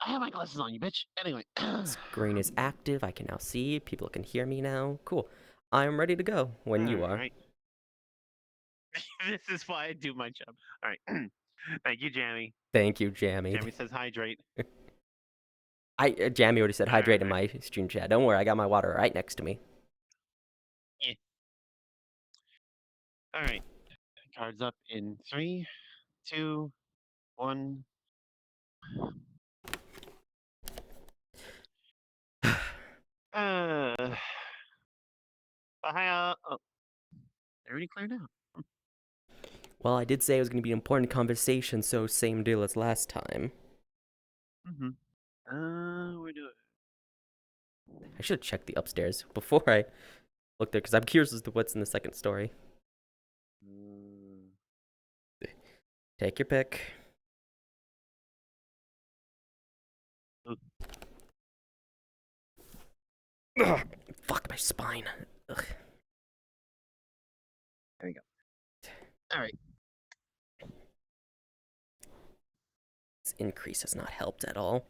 have my glasses on, you bitch. Anyway. Screen is active. I can now see. People can hear me now. Cool. I'm ready to go when you are. Alright. This is why I do my job. Alright. Thank you, Jammy. Thank you, Jammy. Jammy says hydrate. Jammy already said hydrate in Alright. my stream chat. Don't worry, I got my water right next to me. Yeah. Alright. Cards up in 3, 2, 1. Hi, oh. They already cleared out. Well, I did say it was going to be an important conversation, so same deal as last time. We're doing. I should have checked the upstairs before I looked there, because I'm curious as to what's in the second story. Take your pick. Ugh, fuck my spine. Ugh. There you go. Alright. This increase has not helped at all.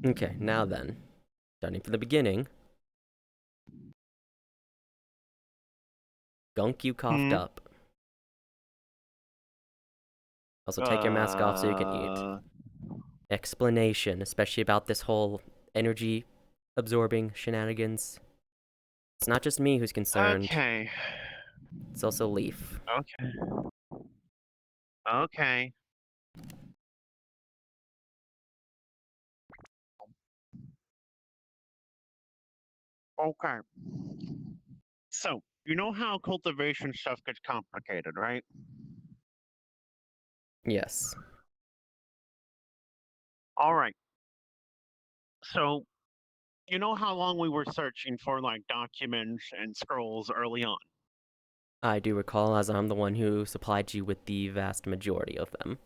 Okay, now then. Starting from the beginning. Gunk, you coughed up. Also, take your mask off so you can eat. Explanation, especially about this whole energy absorbing shenanigans. It's not just me who's concerned. Okay. It's also Leaf. Okay. Okay. Okay. So, you know how cultivation stuff gets complicated, right? Yes. Alright. So, you know how long we were searching for, like, documents and scrolls early on? I do recall, as I'm the one who supplied you with the vast majority of them.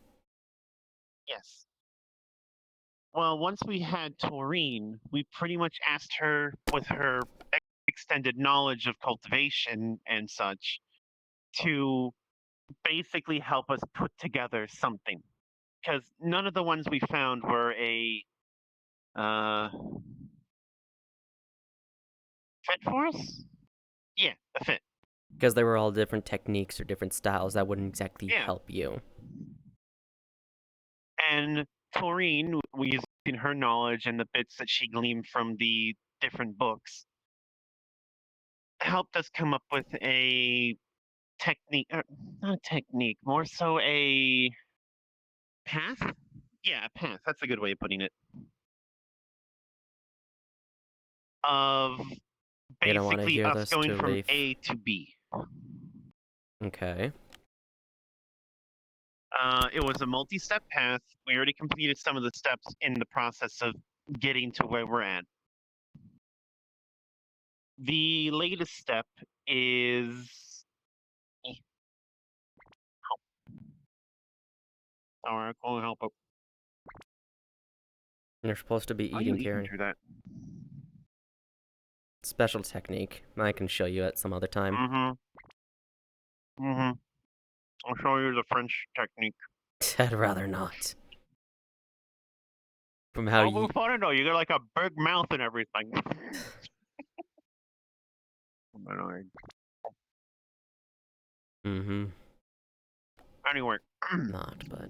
Yes. Well, once we had Taurine, we pretty much asked her, with her extended knowledge of cultivation and such, to basically help us put together something. Because none of the ones we found were a fit for us? Yeah, a fit. Because they were all different techniques or different styles that wouldn't exactly Yeah. help you. And Taurine, using her knowledge and the bits that she gleaned from the different books, helped us come up with a technique, not a technique, more so a path? Yeah, a path. That's a good way of putting it. Of You don't want to basically hear us this going to from Leaf. A to B. Okay. It was a multi-step path. We already completed some of the steps in the process of getting to where we're at. The latest step is help. Alright, cool, help. You're supposed to be How are you eating, eating Karen. through that? Special technique. I can show you at some other time. I'll show you the French technique. I'd rather not. From how I'll you... move on. No, you got like a big mouth and everything. Mm-hmm. Anyway. Not, but...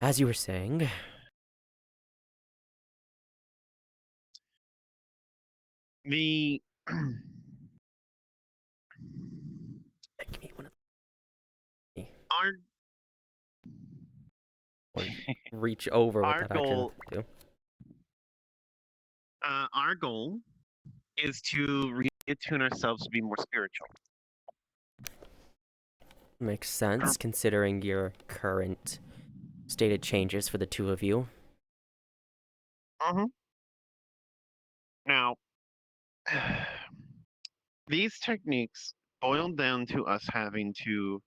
As you were saying... The... Give me one of the... Our... Or reach over with Our that action. goal... Too. Our goal is to reattune ourselves to be more spiritual. Makes sense, considering your current stated changes for the two of you. Now, these techniques boil down to us having to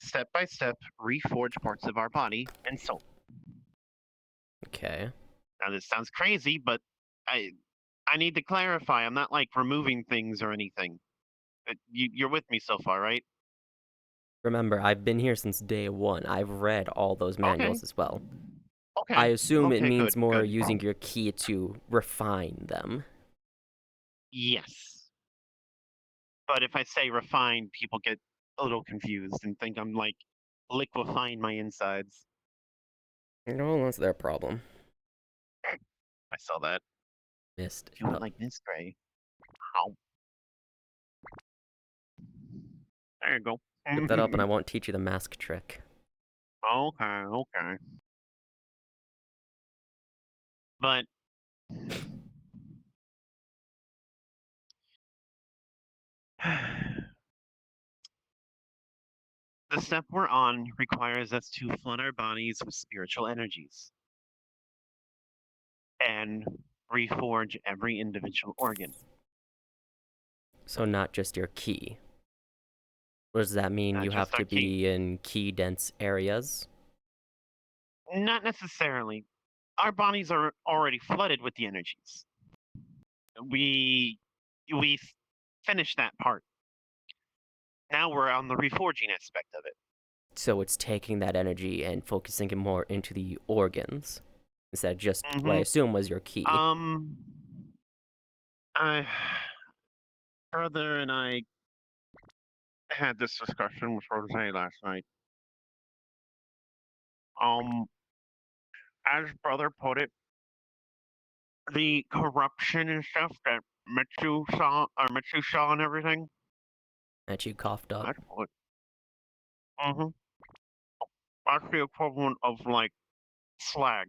step by step reforge parts of our body and soul. Okay. Now, this sounds crazy, but I need to clarify. I'm not like removing things or anything. You're with me so far, right? Remember, I've been here since day one. I've read all those Okay. manuals as well. I Okay. assume it Okay. means Good. more Good. using your ki to refine them. Yes. But if I say refined, people get a little confused and think I'm like liquefying my insides. No, that's their problem. I saw that. Missed. You Shut went up. like this, Gray. Ow. There you go. Get that up and I won't teach you the mask trick. Okay. Okay. But the step we're on requires us to flood our bodies with spiritual energies and reforge every individual organ. So not just your ki. What does that mean? Not You have just our to ki. be in ki dense areas? Not necessarily. Our bodies are already flooded with the energies. We we finished that part. Now we're on the reforging aspect of it. So it's taking that energy and focusing it more into the organs instead of just what I Mm-hmm. assume was your ki. I brother and I had this discussion with Rose last night. Um, as brother put it, the corruption and stuff that Mitsu saw and everything. That you coughed up. That's what. Mm-hmm. That's the equivalent of like slag.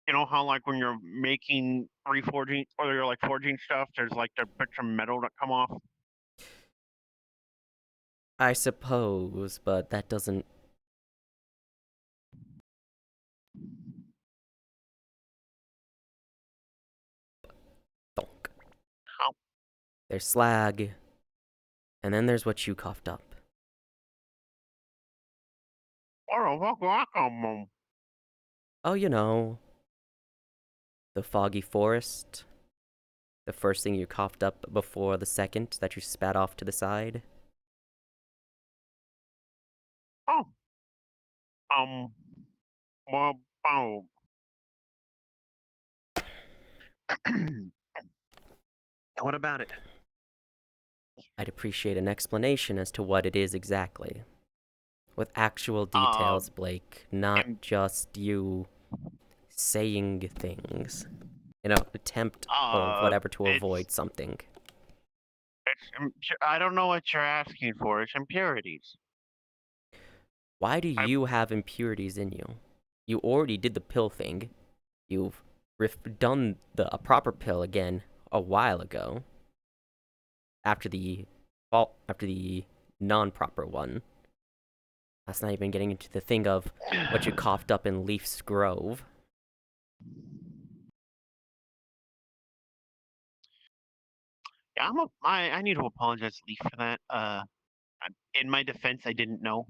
You know how like when you're making reforging or you're like forging stuff, there's like the bits of metal that come off. I suppose, but that doesn't. Thunk. How? There's slag, and then there's what you coughed up. Where the fuck did that come from? Oh, you know, the foggy forest. The first thing you coughed up before the second that you spat off to the side. Oh, um, well, oh. What about it? I'd appreciate an explanation as to what it is exactly. With actual Uh, details, Blake, not im- just you saying things. In an attempt or uh, whatever to it's avoid something. I don't know what you're asking for. It's impurities. Why do I you have impurities in you? You already did the pill thing. You've done a proper pill again a while ago. After the non-proper one. That's not even getting into the thing of what you coughed up in Leaf's Grove. Yeah, I need to apologize to Leaf for that. In my defense, I didn't know.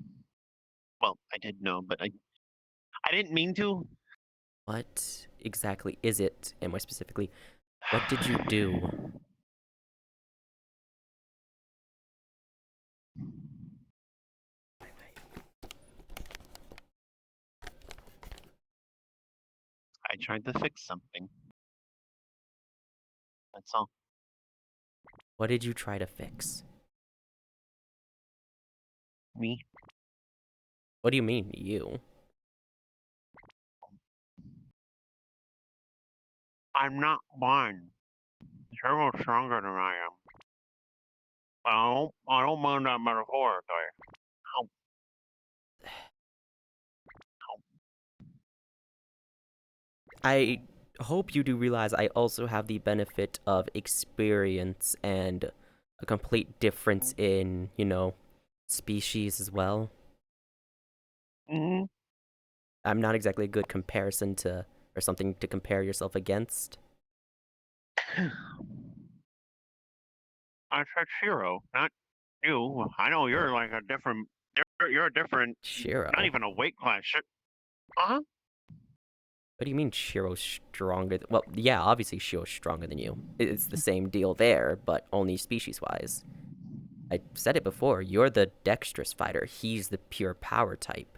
Well, I did know, but I didn't mean to. What exactly is it? And more specifically, what did you do? I tried to fix something. That's all. What did you try to fix? Me. What do you mean, you? I'm not blind. You're much stronger than I am. I don't mind that metaphorically. Ow, ow. I hope you do realize I also have the benefit of experience and a complete difference in, species as well. Mm-hmm. I'm not exactly a good comparison to, or something to compare yourself against. I said Shiro, not you. I know Oh, you're like a different. You're a different. Not Shiro. even a weight class. Uh-huh. What do you mean Shiro's stronger? Well, yeah, obviously Shiro's stronger than you. It's the same deal there, but only species-wise. I said it before, you're the dexterous fighter. He's the pure power type.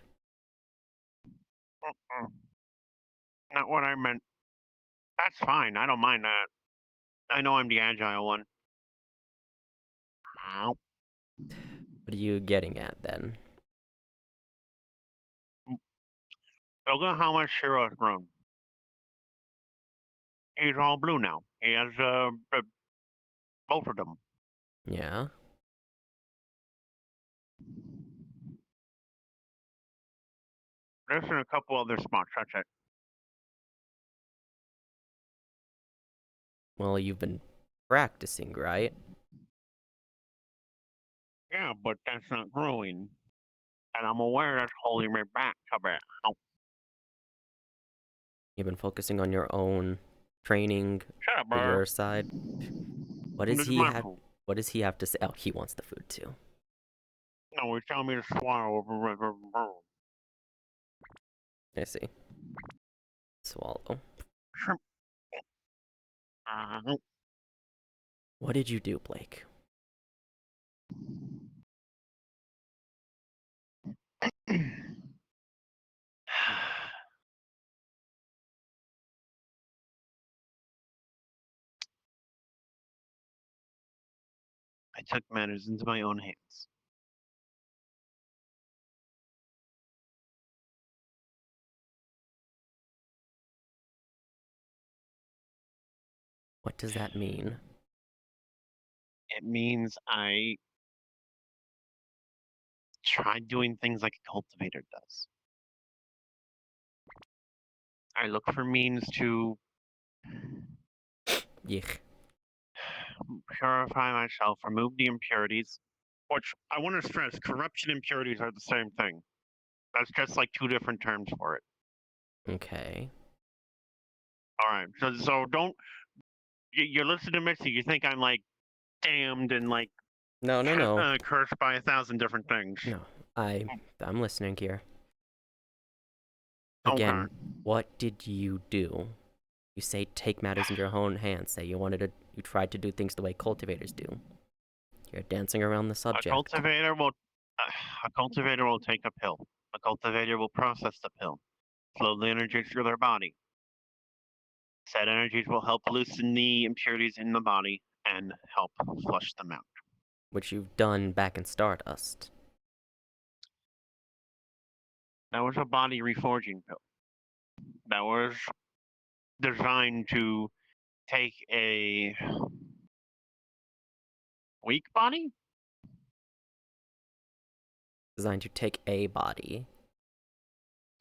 Not what I meant. That's fine. I don't mind that. I know I'm the agile one. Ow. What are you getting at then? Look at how much Shiro has grown. He's all blue now. He has both of them. Yeah? There's in a couple other spots. That's it. Well, you've been practicing, right? Yeah, but that's not growing. And I'm aware that's holding me back a bit. Oh, You've been focusing on your own training shut up, for bro. your side. What This does is he my have? food. What does he have to say? Oh, he wants the food too. No, he's telling me to swallow. I see. Swallow. Shrimp. What did you do, Blake? I took matters into my own hands. What does that mean? It means I tried doing things like a cultivator does. I look for means to Yuck. purify myself, remove the impurities, which I want to stress corruption and impurities are the same thing. That's just like two different terms for it. Okay. All right. So don't, you're listening to Missy, you think I'm like damned and like No. cursed by 1,000 different things. No. I'm listening here. Okay. Again, what did you do? You say take matters into your own hands. Say you tried to do things the way cultivators do. You're dancing around the A subject. cultivator will take a pill. A cultivator will process the pill, flow the energy through their body. Said energies will help loosen the impurities in the body and help flush them out. Which you've done back in Stardust. That was a body reforging pill. That was designed to take a weak body, Designed to take a body.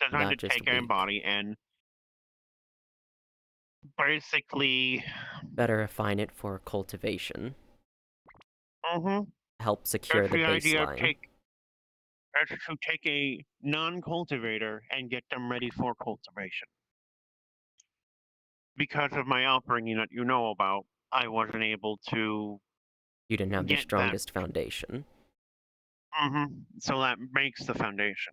designed Not to just take a weak. body and basically Better refine it for cultivation. Help secure that's the the idea of baseline. to take a non-cultivator and get them ready for cultivation. Because of my upbringing that you know about, I wasn't able to You didn't have the get that. strongest foundation. So that makes the foundation.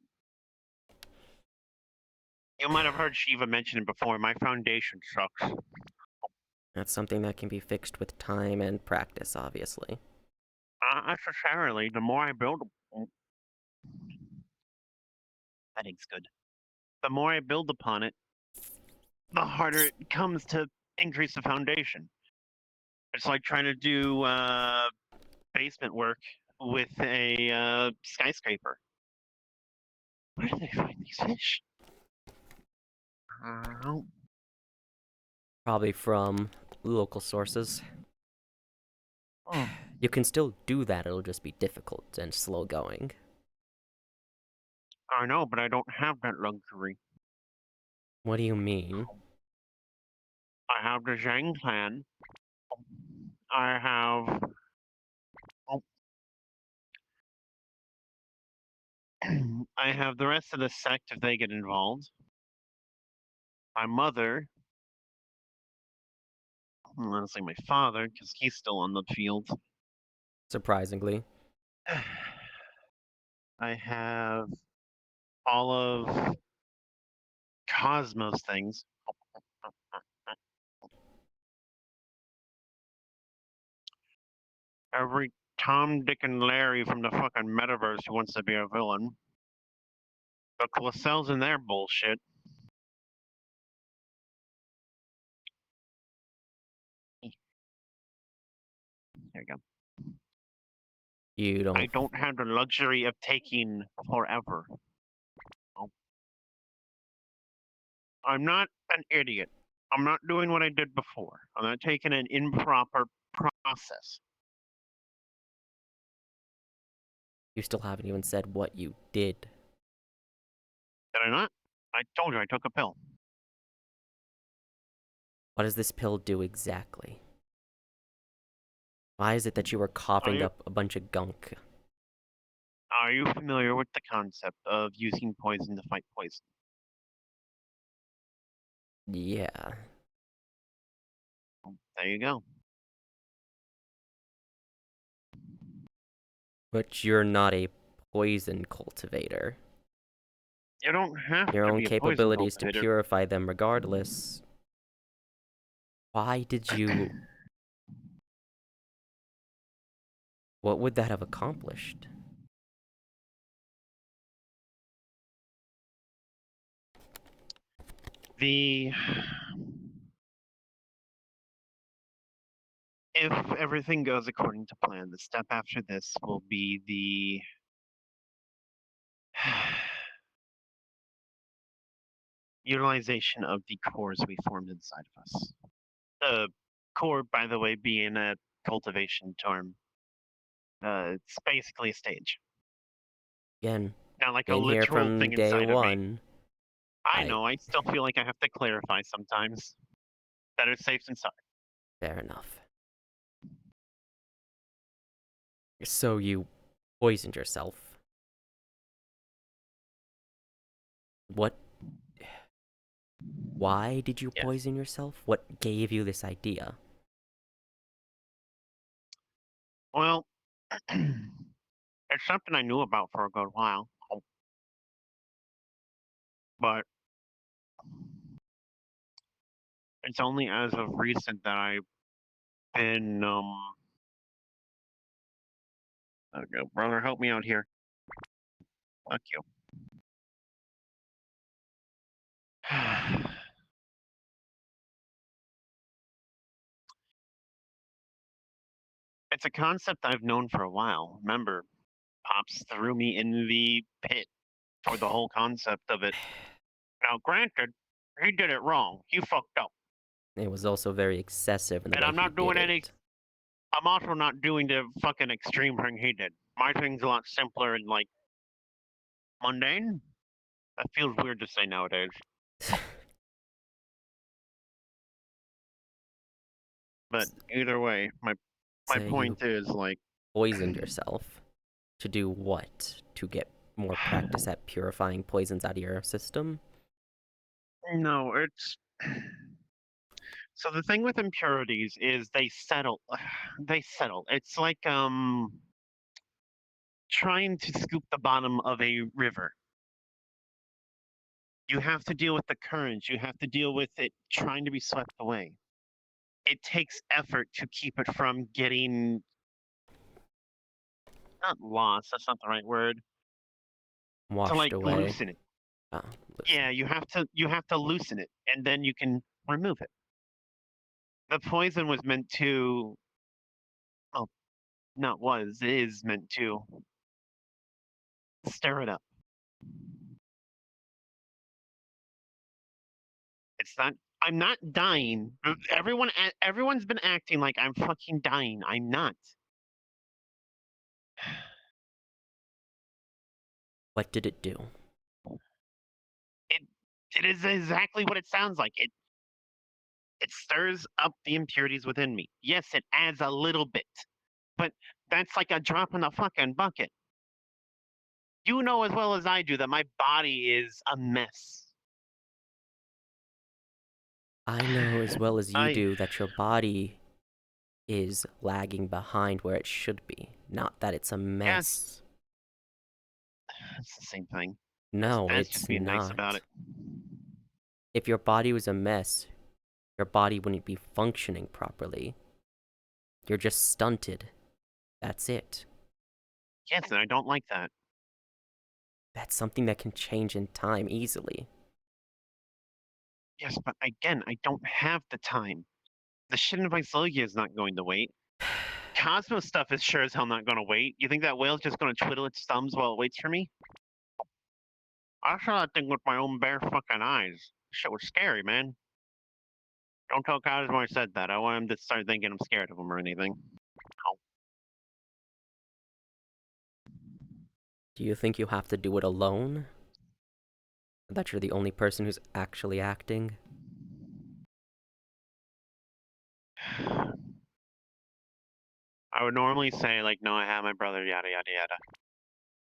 You might have heard Shiva mention it before. My foundation sucks. That's something that can be fixed with time and practice, obviously. Not necessarily. The more I build, that ain't good. The more I build upon it, the harder it becomes to increase the foundation. It's like trying to do basement work with a skyscraper. Where do they find these fish? Probably from local sources. Oh. You can still do that, it'll just be difficult and slow going. I know, but I don't have that luxury. What do you mean? I have the Zhang clan. I have. I have the rest of the sect if they get involved. My mother. Honestly, my father, because he's still on the field. Surprisingly. I have all of Cosmos things. Every Tom, Dick, and Larry from the fucking Metaverse who wants to be a villain. But Lascelles in their bullshit. There you go. You don't. I don't have the luxury of taking forever. I'm not an idiot. I'm not doing what I did before. I'm not taking an improper process. You still haven't even said what you did. Did I not? I told you I took a pill. What does this pill do exactly? Why is it that you were coughing up a bunch of gunk? Are you familiar with the concept of using poison to fight poison? Yeah. There you go. But you're not a poison cultivator. You don't have Your to own be a poison capabilities to cultivator. purify them regardless. Why did you... What would that have accomplished? If everything goes according to plan, the step after this will be the utilization of the cores we formed inside of us. The core, by the way, being a cultivation term. It's basically a stage. Again, Not like a been here literal from thing day inside of me. one. I know, I still feel like I have to clarify sometimes. Better safe than sorry. Fair enough. So you poisoned yourself. What? Why did you poison yourself? What gave you this idea? Well, it's something I knew about for a good while. But it's only as of recent that I've been, okay, brother, help me out here. Fuck you. It's a concept I've known for a while. Remember, Pops threw me in the pit for the whole concept of it. Now, granted, he did it wrong. He fucked up. It was also very excessive in the And way I'm not he doing did any. it. I'm also not doing the fucking extreme thing he did. My thing's a lot simpler and like mundane. That feels weird to say nowadays. But either way, my point is like poisoned yourself to do what? To get more practice at purifying poisons out of your system? No, it's so the thing with impurities is they settle. They settle. It's like trying to scoop the bottom of a river. You have to deal with the currents. You have to deal with it trying to be swept away. It takes effort to keep it from getting not lost. That's not the right word. Washed to like away. loosen it. Oh, yeah, you have to loosen it, and then you can remove it. The poison was meant to. Oh, not was is meant to stir it up. It's not. I'm not dying. Everyone's been acting like I'm fucking dying. I'm not. What did it do? It is exactly what it sounds like. It stirs up the impurities within me. Yes, it adds a little bit, but that's like a drop in the fucking bucket. You know as well as I do that my body is a mess. I know as well as you do that your body is lagging behind where it should be. Not that it's a mess. Yes. It's the same thing. No, That's it's just being not. nice about it. If your body was a mess, your body wouldn't be functioning properly. You're just stunted. That's it. Yes, and I don't like that. That's something that can change in time easily. Yes, but again, I don't have the time. The shit in Visalia is not going to wait. Cosmo stuff is sure as hell not going to wait. You think that whale's just going to twiddle its thumbs while it waits for me? I saw that thing with my own bare fucking eyes. Shit was scary, man. Don't tell Cosmo I said that. I want him to start thinking I'm scared of him or anything. Do you think you have to do it alone? That you're the only person who's actually acting? I would normally say, like, no, I have my brother, yada, yada, yada.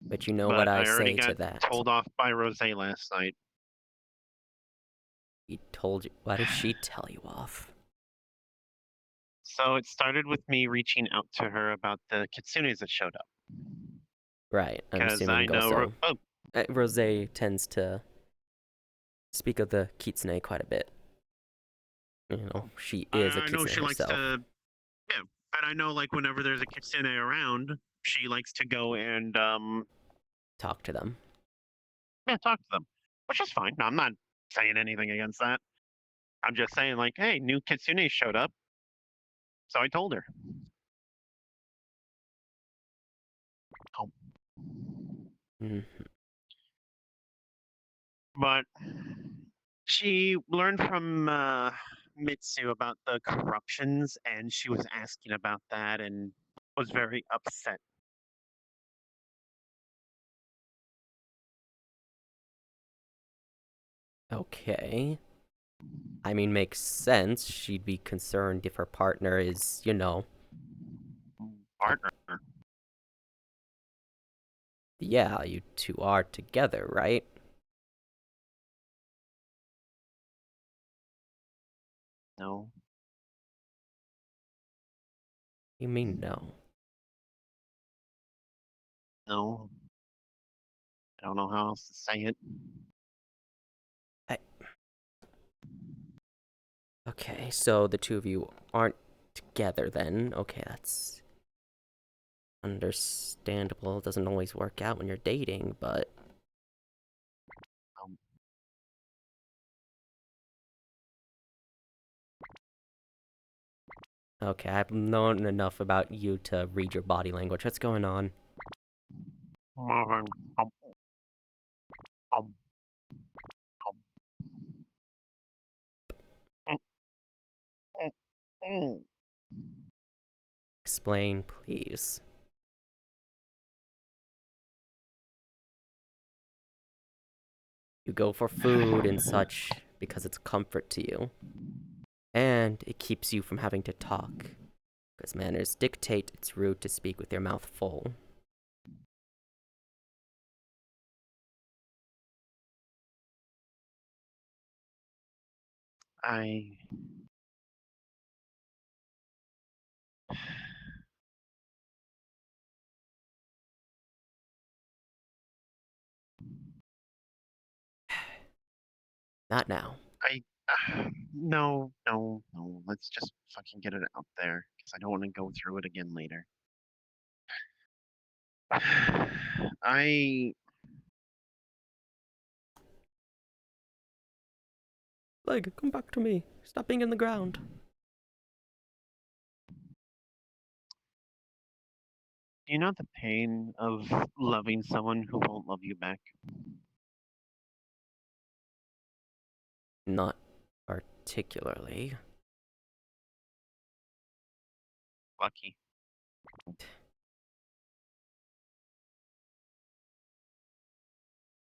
But you know what But I I already say to got that. told off by Rose last night. He told you. Why did she tell you off? So it started with me reaching out to her about the kitsunes that showed up. Right, I'm Because I assuming know. also. Rose tends to speak of the kitsune quite a bit. You know, she is a I know kitsune she likes herself. to. Yeah, and I know, like, whenever there's a kitsune around, she likes to go and Talk to them. yeah, talk to them, which is fine. No, I'm not saying anything against that. I'm just saying, like, hey, new kitsune showed up, so I told her. Oh. Mm. But she learned from Mitsu about the corruptions, and she was asking about that and was very upset. Okay. I mean, makes sense. She'd be concerned if her partner is, you know. Partner. Yeah, you two are together, right? No. You mean no? No. I don't know how else to say it. Okay, so the two of you aren't together then. Okay, that's understandable. It doesn't always work out when you're dating, but Um, okay, I've known enough about you to read your body language. What's going on? um, um, um, um, um. Explain, please. You go for food and such because it's comfort to you. And it keeps you from having to talk. Because manners dictate it's rude to speak with your mouth full. I. Not now. I. No, no, no. Let's just fucking get it out there because I don't want to go through it again later. I. Leg, come back to me. Stop being in the ground. Do you know the pain of loving someone who won't love you back? Not particularly. Lucky.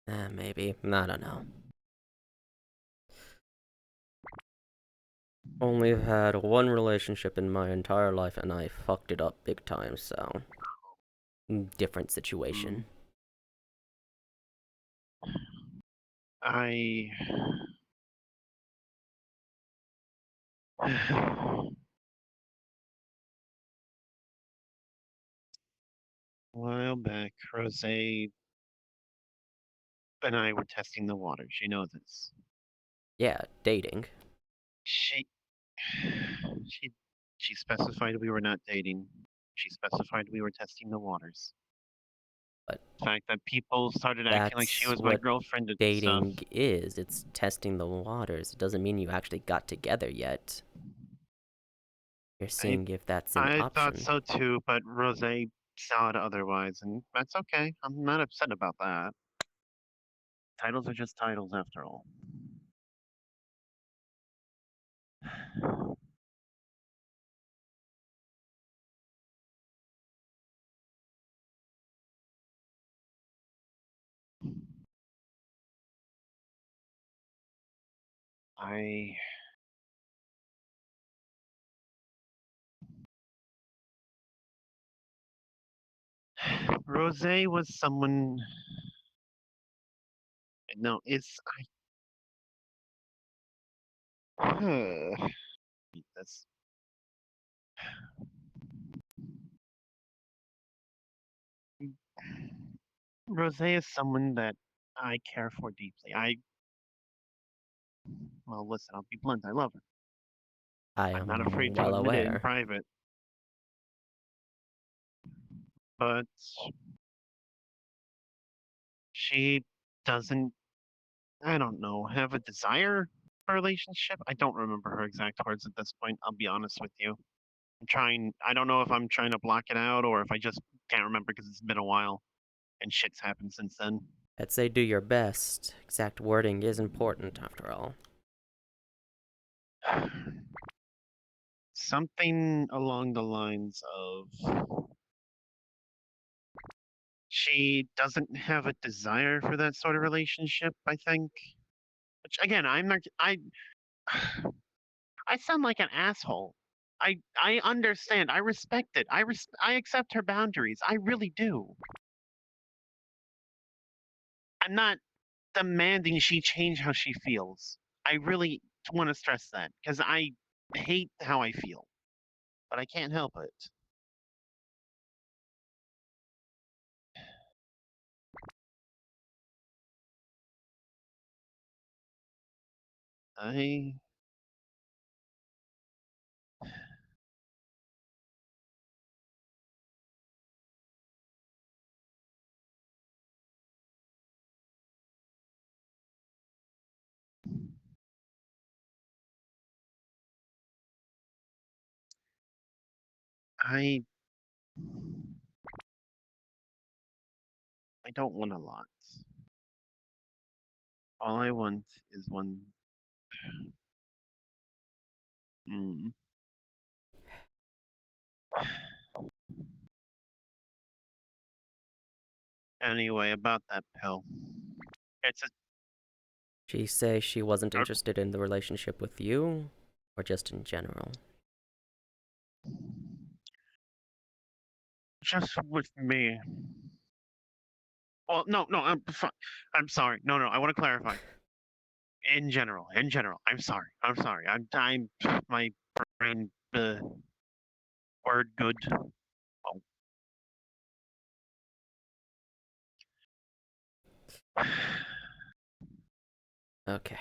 Maybe. I don't know. Only had one relationship in my entire life and I fucked it up big time, so. Different situation. I. A while back, Rose and I were testing the waters. You know this. Yeah, dating. She she she specified we were not dating. She specified we were testing the waters. But The fact that people started acting like she that's was my what girlfriend and stuff. dating is. It's testing the waters. It doesn't mean you actually got together yet. You're I seeing if that's an I thought option. so too, but Rose saw it otherwise, and that's okay. I'm not upset about that. Titles are just titles after all. I Rose was someone. No, it's I. This Rose is someone that I care for deeply. Well, listen, I'll be blunt. I love her. I I'm not am afraid to well admit it in aware. private, but she doesn't. I don't know. Have a desire for a relationship. I don't remember her exact words at this point. I'll be honest with you. I'm trying. I don't know if I'm trying to block it out or if I just can't remember because it's been a while and shit's happened since then. I'd say do your best. Exact wording is important, after all. Something along the lines of she doesn't have a desire for that sort of relationship, I think. Which again, I'm not I sound like an asshole. I understand. I respect it. I accept her boundaries. I really do. I'm not demanding she change how she feels. I really want to stress that because I hate how I feel, but I can't help it. I I I don't want a lot. All I want is one. Mm. Anyway, about that pill. It's a She say she wasn't uh, interested in the relationship with you, or just in general? just with me. Well, no, no, I'm sorry. No, no, I want to clarify. In general. I'm sorry. I'm sorry. I'm my brain word good. Oh. Okay.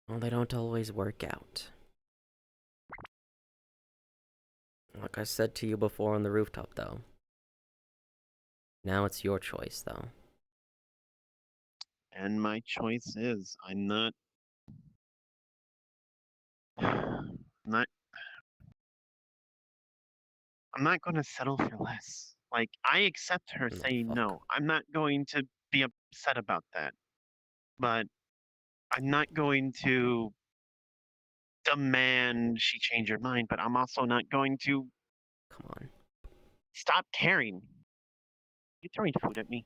Well, they don't always work out. Like I said to you before on the rooftop, though. Now it's your choice, though. And my choice is not I'm not going to settle for less. Like I accept her No, saying fuck. no. I'm not going to be upset about that. But I'm not going to demand she change her mind, but I'm also not going to Come on. stop caring. You throwing food at me?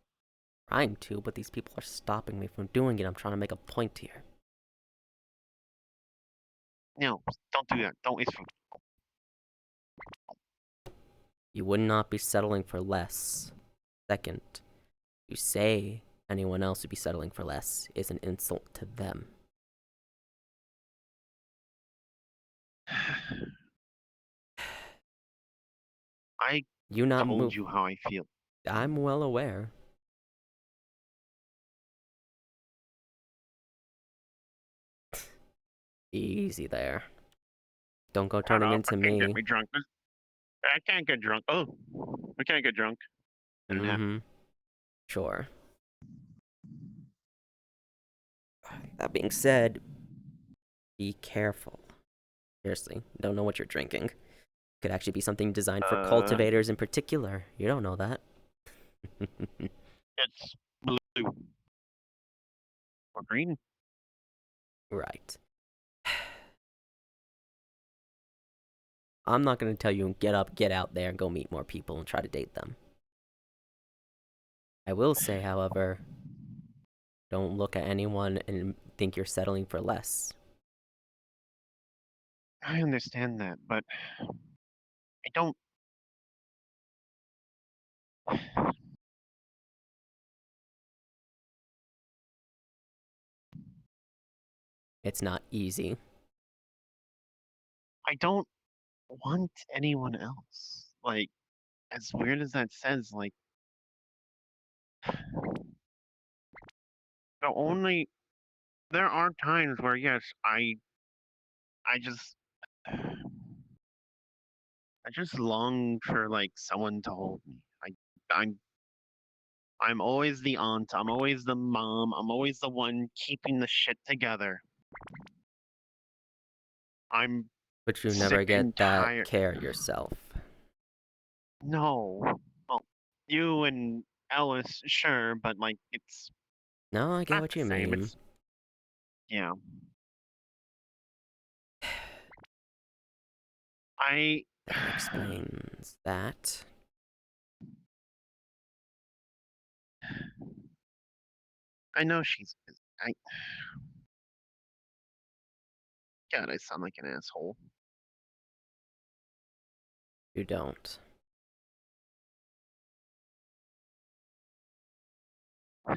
Trying to, but these people are stopping me from doing it. I'm trying to make a point here. No, don't do that. Don't waste food. You would not be settling for less. Second, you say anyone else would be settling for less is an insult to them. I You not told move. you how I feel. I'm well aware. Easy there. Don't go Shut turning up. I into can't get me. me drunk. I can't get drunk. Oh, we can't get drunk. Didn't happen. Mm-hmm. Sure. That being said, be careful. Seriously, don't know what you're drinking. Could actually be something designed for Uh, cultivators in particular. You don't know that. it's blue or green. Right. I'm not gonna tell you get up, get out there, and go meet more people and try to date them. I will say, however, don't look at anyone and think you're settling for less. I understand that, but I don't. It's not easy. I don't want anyone else. Like, as weird as that says, like, the only there are times where yes, I just I just long for like someone to hold me. I'm I'm always the aunt. I'm always the mom. I'm always the one keeping the shit together. I'm But you sick never and get that tired. care yourself. No. Well, you and Ellis, sure, but like it's No, I get not what the you same. mean. It's yeah. I That explains that. I know she's busy. God, I sound like an asshole. You don't. You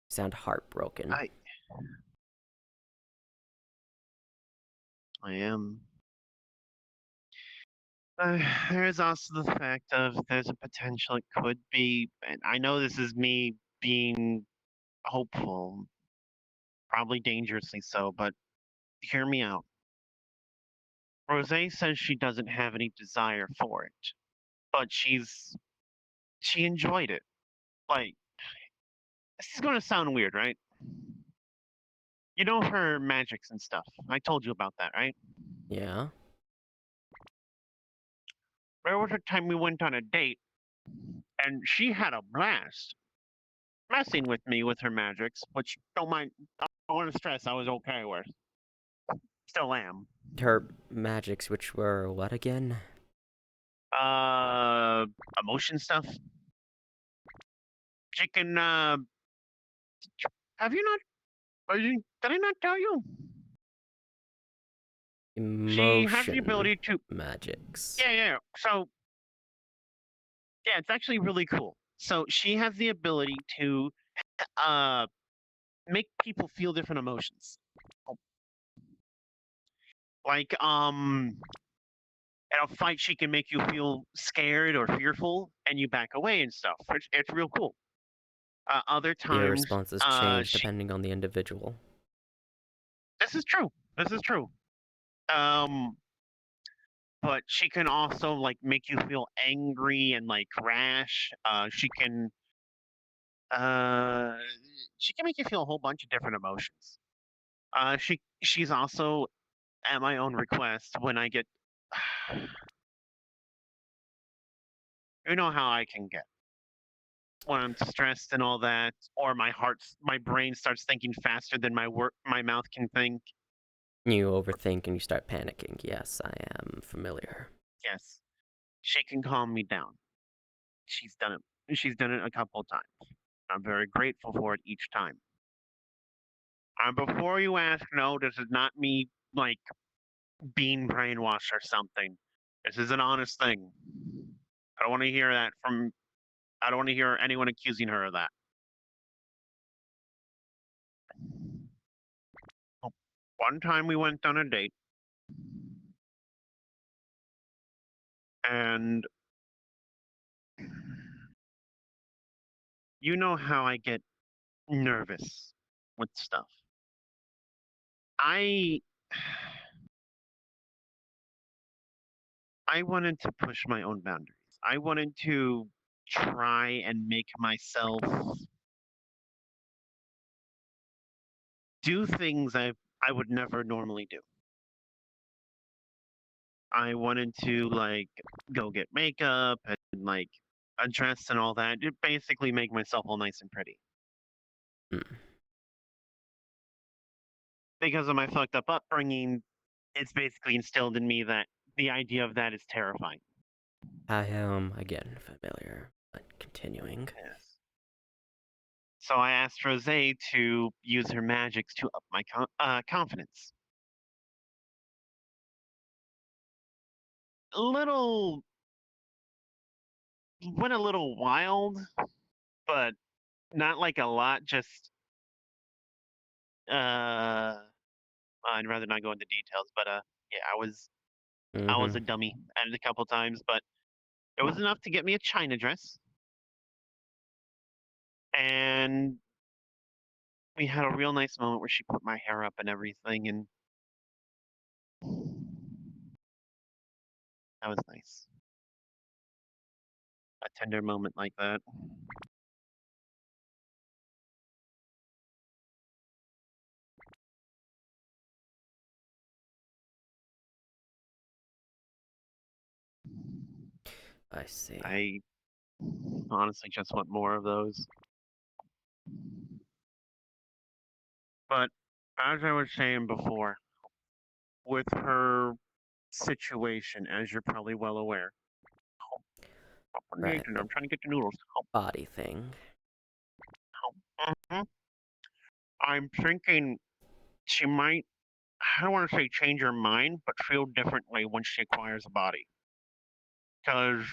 sound heartbroken. I I am. There's also the fact of there's a potential it could be, and I know this is me being hopeful, probably dangerously so, but hear me out. Rose says she doesn't have any desire for it, but she enjoyed it. Like, this is going to sound weird, right? You know her magics and stuff. I told you about that, right? Yeah? There was a time we went on a date, and she had a blast messing with me with her magics, which don't mind. I want to stress I was okay with. Still am. Her magics, which were what again? Uh, emotion stuff. She can. Have you not? Did I not tell you? She has the Emotion ability to. magics. Yeah. So yeah, it's actually really cool. So she has the ability to uh make people feel different emotions. Like in a fight, she can make you feel scared or fearful, and you back away and stuff. It's real cool. Other Your times, responses change she. depending on the individual. This is true. This is true. Um, but she can also like make you feel angry and like rash. Uh, she can make you feel a whole bunch of different emotions. She's also at my own request when I get. You know how I can get when I'm stressed and all that, or my brain starts thinking faster than my mouth can think. You overthink and you start panicking. Yes, I am familiar. Yes, she can calm me down. She's done it. She's done it a couple of times. I'm very grateful for it each time. And before you ask, no, this is not me like being brainwashed or something. This is an honest thing. I don't want to hear that from. I don't want to hear anyone accusing her of that. One time we went on a date, and you know how I get nervous with stuff. I I wanted to push my own boundaries. I wanted to try and make myself do things I would never normally do. I wanted to like go get makeup and like undress and all that. Basically make myself all nice and pretty. Mm. Because of my fucked up upbringing, it's basically instilled in me that the idea of that is terrifying. I am, again, familiar, but continuing. Yes. So I asked Rose to use her magics to up my confidence. Little went a little wild, but not like a lot. Just I'd rather not go into details. But yeah, I was Mm-hmm. a dummy at it a couple times, but it was enough to get me a china dress, and we had a real nice moment where she put my hair up and everything, and that was nice. A tender moment like that. I see. I honestly just want more of those. But as I was saying before, with her situation, as you're probably well aware, Right, the I'm trying to get the noodles. body thing. Mhm. I'm thinking she might, I don't want to say change her mind, but feel differently when she acquires a body. Because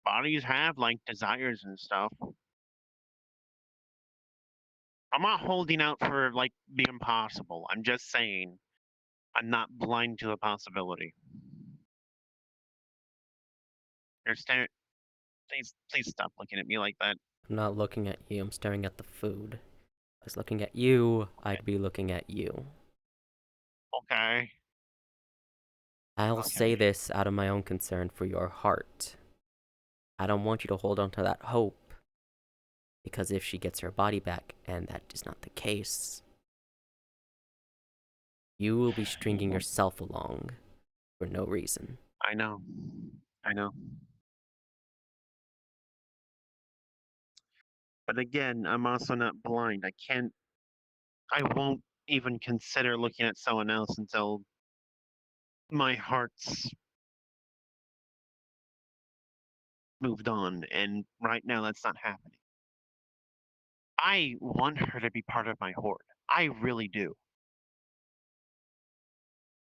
bodies have like desires and stuff. I'm not holding out for like the impossible. I'm just saying I'm not blind to the possibility. You're staring. Please stop looking at me like that. I'm not looking at you, I'm staring at the food. If I was looking at you, Okay. I'd be looking at you. Okay. I'll say Okay. this out of my own concern for your heart. I don't want you to hold on to that hope, because if she gets her body back, and that is not the case, you will be stringing yourself along for no reason. I know. I know. But again, I'm also not blind. I can't. I won't even consider looking at someone else until my heart's moved on, and right now that's not happening. I want her to be part of my horde. I really do.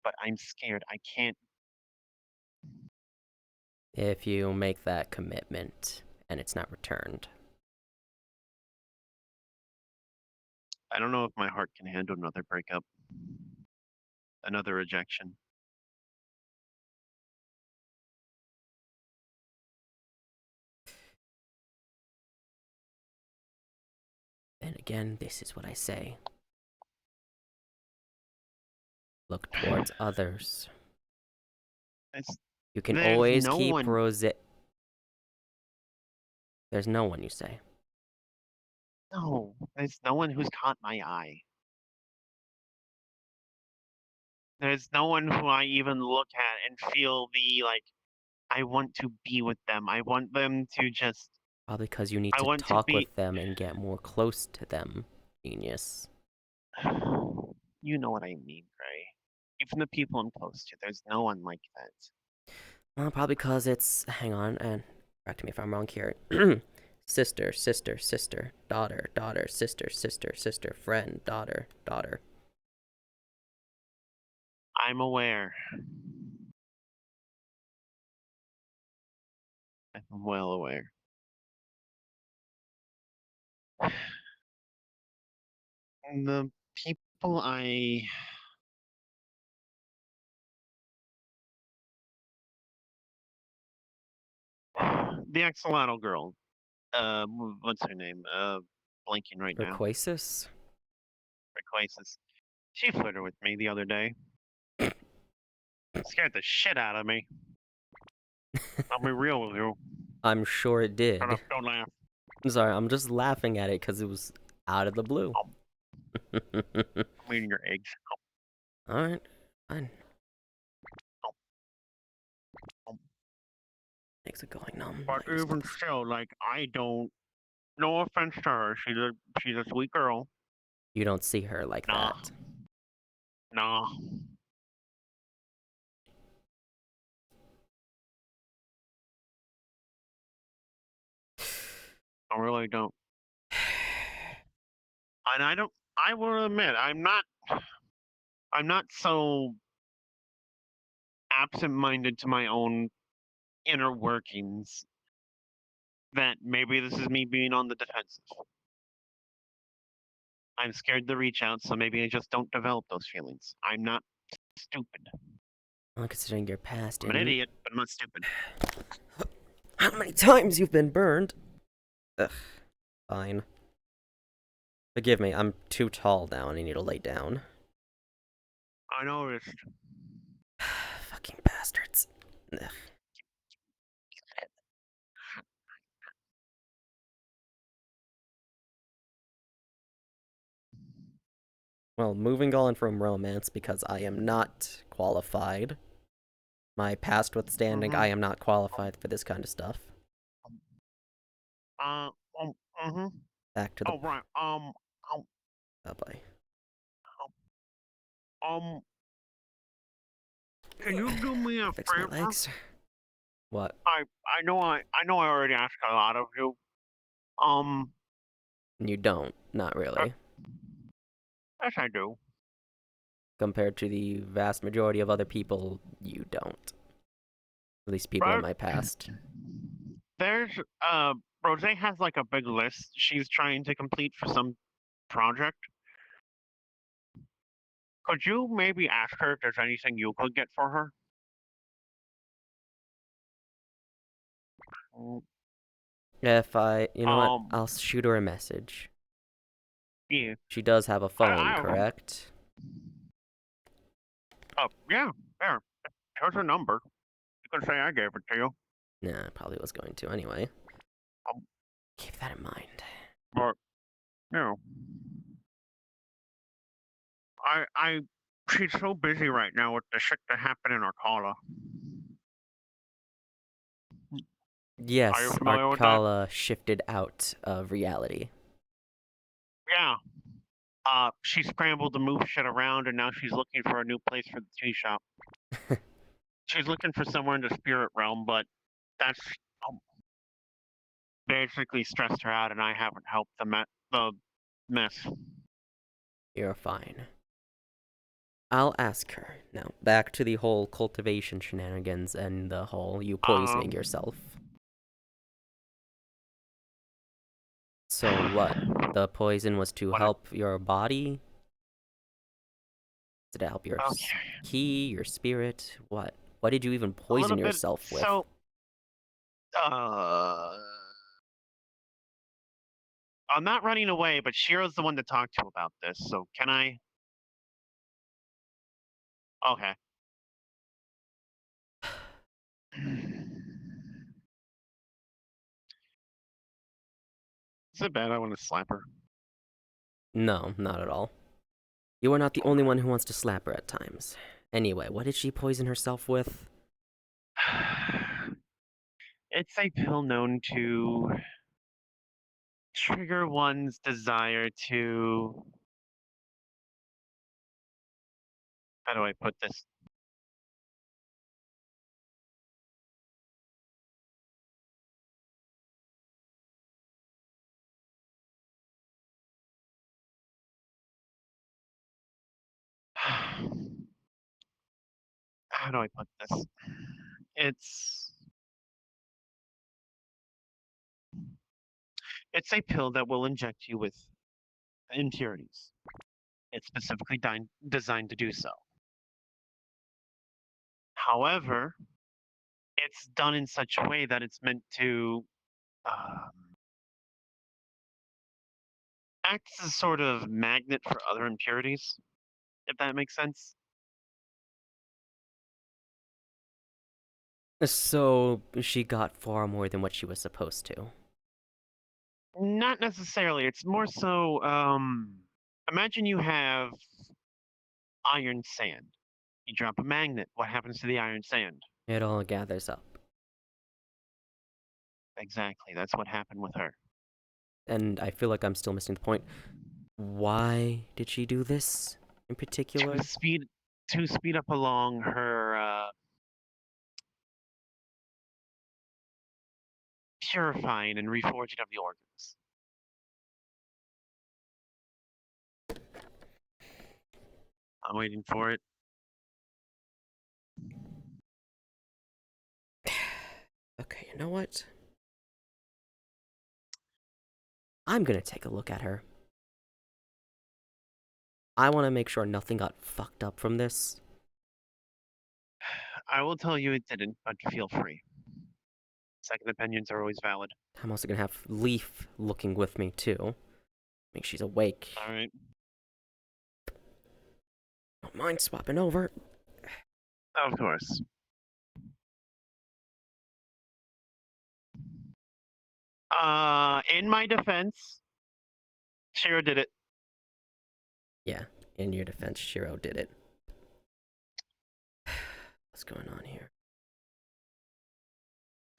But I'm scared. I can't. If you make that commitment and it's not returned. I don't know if my heart can handle another breakup, another rejection. And again, this is what I say. Look towards others. It's, You can there's always no keep one. Rose. There's no one, you say. No, there's no one who's caught my eye. There's no one who I even look at and feel the like. I want to be with them. I want them to just. Probably because you need I to want to talk be. with them and get more close to them, genius. You know what I mean, Gray. Even the people I'm close to, there's no one like that. Well, probably because it's. Hang on, and correct me if I'm wrong here. Sister, sister, sister, daughter, daughter, sister, sister, sister, friend, daughter, daughter. I'm aware. I'm well aware. The people the axolotl girl. What's her name? Blanking right now. Requasis? Requasis. She flirted with me the other day. Scared the shit out of me. I'll be real with you. I'm sure it did. Shut up, don't laugh. Sorry, I'm just laughing at it because it was out of the blue. I'm eating your eggs. Alright, fine. Eggs are going numb. But I just even still, like, I don't. No offense to her. She's a sweet girl. You don't see her like Nah. that. Nah. I really don't. And I don't. I will admit, I'm not so absent-minded to my own inner workings that maybe this is me being on the defensive. I'm scared to reach out, so maybe I just don't develop those feelings. I'm not stupid. Well, considering your past I'm an and idiot, but I'm not stupid. how many times you've been burned. Ugh, fine. Forgive me, I'm too tall now and I need to lay down. I noticed. Fucking bastards. Ugh. Well, moving on from romance because I am not qualified. My past withstanding, I am not qualified for this kind of stuff. Uh, mm-hmm. Back to the. Oh, right. Oh boy. Um, can you do me a Fix my favor? legs. What? I know I already asked a lot of you. Um, You don't. Not really. yes I do. Compared to the vast majority of other people, you don't. At least people in But my past. there's Rose has like a big list she's trying to complete for some project. Could you maybe ask her if there's anything you could get for her? Mm, If you know what? Um, I'll shoot her a message. yeah. She does have a phone, I correct? yeah, there. Here's her number. You can say I gave it to you. Nah, I probably was going to anyway. Um, Keep that in mind. but you know, I she's so busy right now with the shit that happened in Arcala. Are you Yes, familiar with that? Arkala shifted out of reality. Yeah. She scrambled to move shit around, and now she's looking for a new place for the tea shop. She's looking for somewhere in the spirit realm, but that's um, basically stressed her out, and I haven't helped the mess. You're fine. I'll ask her. Now, back to the whole cultivation shenanigans and the whole you poisoning yourself. So what? The poison was to What? help your body? Did it help your Okay. ki, your spirit? What? What did you even A little poison bit. yourself with? So, uh, I'm not running away, but Shiro's the one to talk to about this. So can I? Okay. Is it bad? I want to slap her. No, not at all. You are not the only one who wants to slap her at times. Anyway, what did she poison herself with? It's a pill known to trigger one's desire to. How do I put this? How do I put this? It's it's a pill that will inject you with impurities. It's specifically designed to do so. However, it's done in such a way that it's meant to um, act as a sort of magnet for other impurities, if that makes sense. So she got far more than what she was supposed to. Not necessarily. It's more so. Imagine you have iron sand. You drop a magnet. What happens to the iron sand? It all gathers up. Exactly. That's what happened with her. And I feel like I'm still missing the point. Why did she do this in To particular? speed to speed up along her purifying and reforging of the organs. I'm waiting for it. Okay, you know what? I'm gonna take a look at her. I want to make sure nothing got fucked up from this. I will tell you it didn't, but feel free. Second opinions are always valid. I'm also gonna have Leaf looking with me too. Make she's awake. All right. Don't mind swapping over. Of course. In my defense, Shiro did it. Yeah, in your defense, Shiro did it. What's going on here?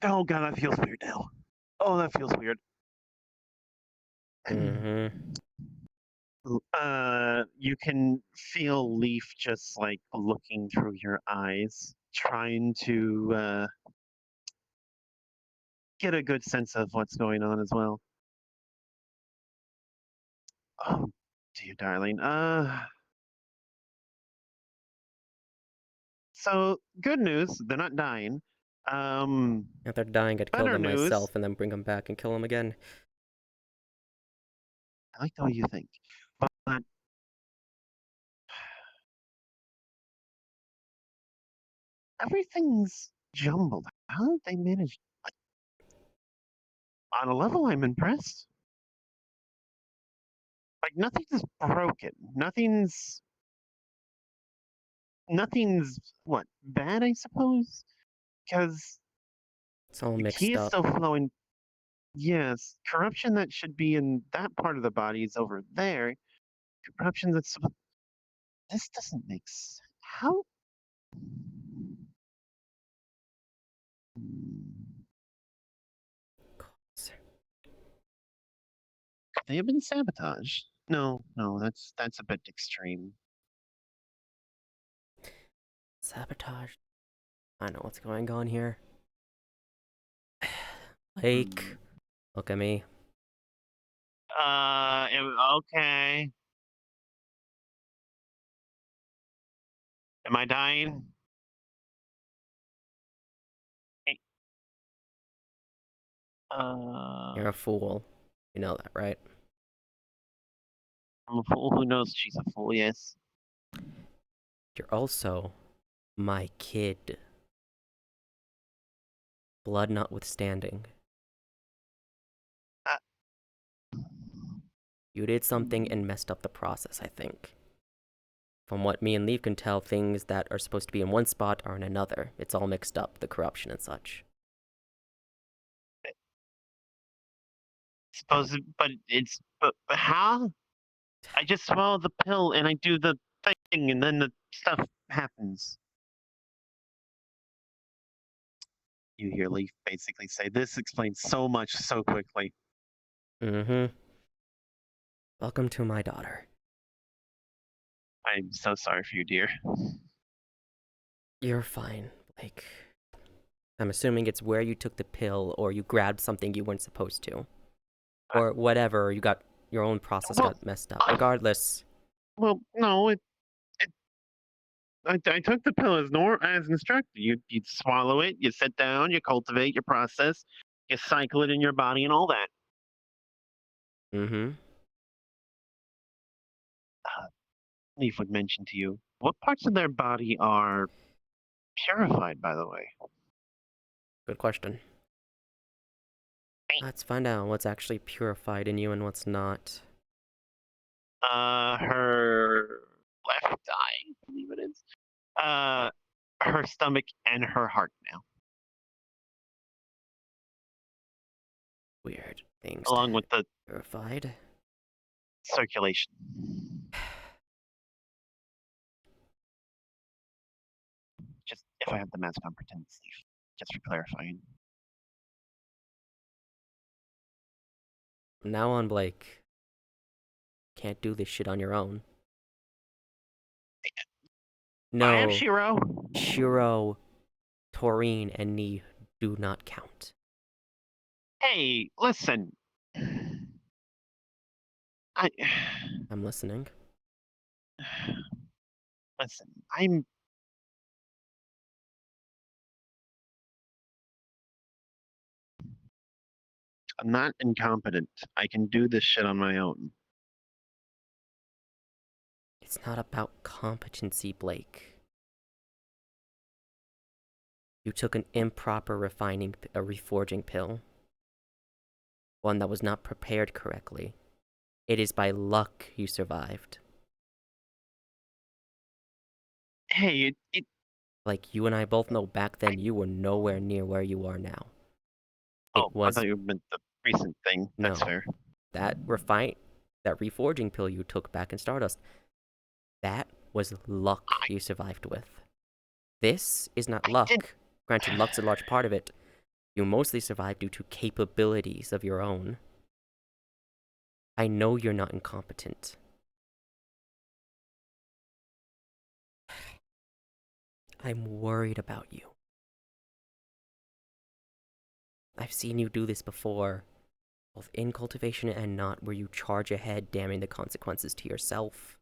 Oh god, that feels weird now. Oh, that feels weird. Mm-hmm. You can feel Leaf just like looking through your eyes, trying to get a good sense of what's going on as well. Oh, dear darling. So good news, they're not dying. If they're dying, I'd kill Better them news. myself and then bring them back and kill them again. I like the way you think, but everything's jumbled. How did they manage? Like, on a level, I'm impressed. Like nothing's broken. Nothing's what bad, I suppose, because It's all the key mixed is up. still flowing. Yes, corruption that should be in that part of the body is over there. Corruption that's this doesn't make sense. How? They have been sabotaged. No, no, that's a bit extreme. Sabotage. I know what's going on here. Lake, look at me. Okay. Am I dying? Eh, You're a fool. You know that, right? I'm a fool who knows she's a fool, yes. You're also my kid. Blood notwithstanding. Uh, You did something and messed up the process, I think. From what me and Leaf can tell, things that are supposed to be in one spot are in another. It's all mixed up, the corruption and such. suppose, but how? I just swallow the pill and I do the thing, and then the stuff happens. You hear Leaf basically say, "This explains so much so quickly." Mm-hmm. Welcome to my daughter. I'm so sorry for you, dear. You're fine, Blake. I'm assuming it's where you took the pill or you grabbed something you weren't supposed to. Or whatever, or you got your own process Well, got messed up. Regardless, well, no, I took the pill as instructed. You swallow it, you sit down, you cultivate your process, you cycle it in your body, and all that. mm-hmm. Leaf would mention to you, what parts of their body are purified, by the way? Good question. Let's find out what's actually purified in you and what's not. Her left eye, I believe it is. Her stomach and her heart now. Weird things to along with the verified. circulation. Just if I have the mask on, pretend it's safe. Just for clarifying. From now on, Blake, can't do this shit on your own. I have No, Shiro. Shiro, Taurine, and Nee do not count. Hey, listen. I I'm listening. listen. I'm not incompetent. I can do this shit on my own. It's not about competency, Blake. You took an improper reforging pill. One that was not prepared correctly. It is by luck you survived. Hey, Like, you and I both know back then you were nowhere near where you are now. It oh, I was... thought you meant the recent thing. That's No. fair. That reforging pill you took back in Stardust, that was luck you survived with. This is not I did. luck. Granted, luck's a large part of it. You mostly survived due to capabilities of your own. I know you're not incompetent. I'm worried about you. I've seen you do this before, both in cultivation and not, where you charge ahead, damning the consequences to yourself.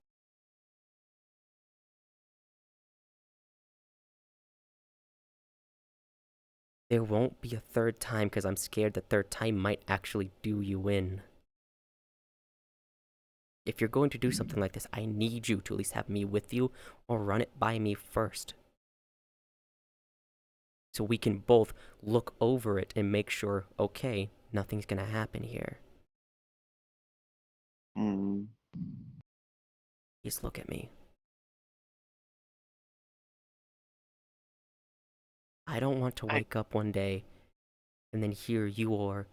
There won't be a third time because I'm scared the third time might actually do you in. If you're going to do something like this, I need you to at least have me with you or run it by me first. So we can both look over it and make sure, okay, nothing's gonna happen here. Mm. Just look at me. I don't want to wake up one day and then hear you are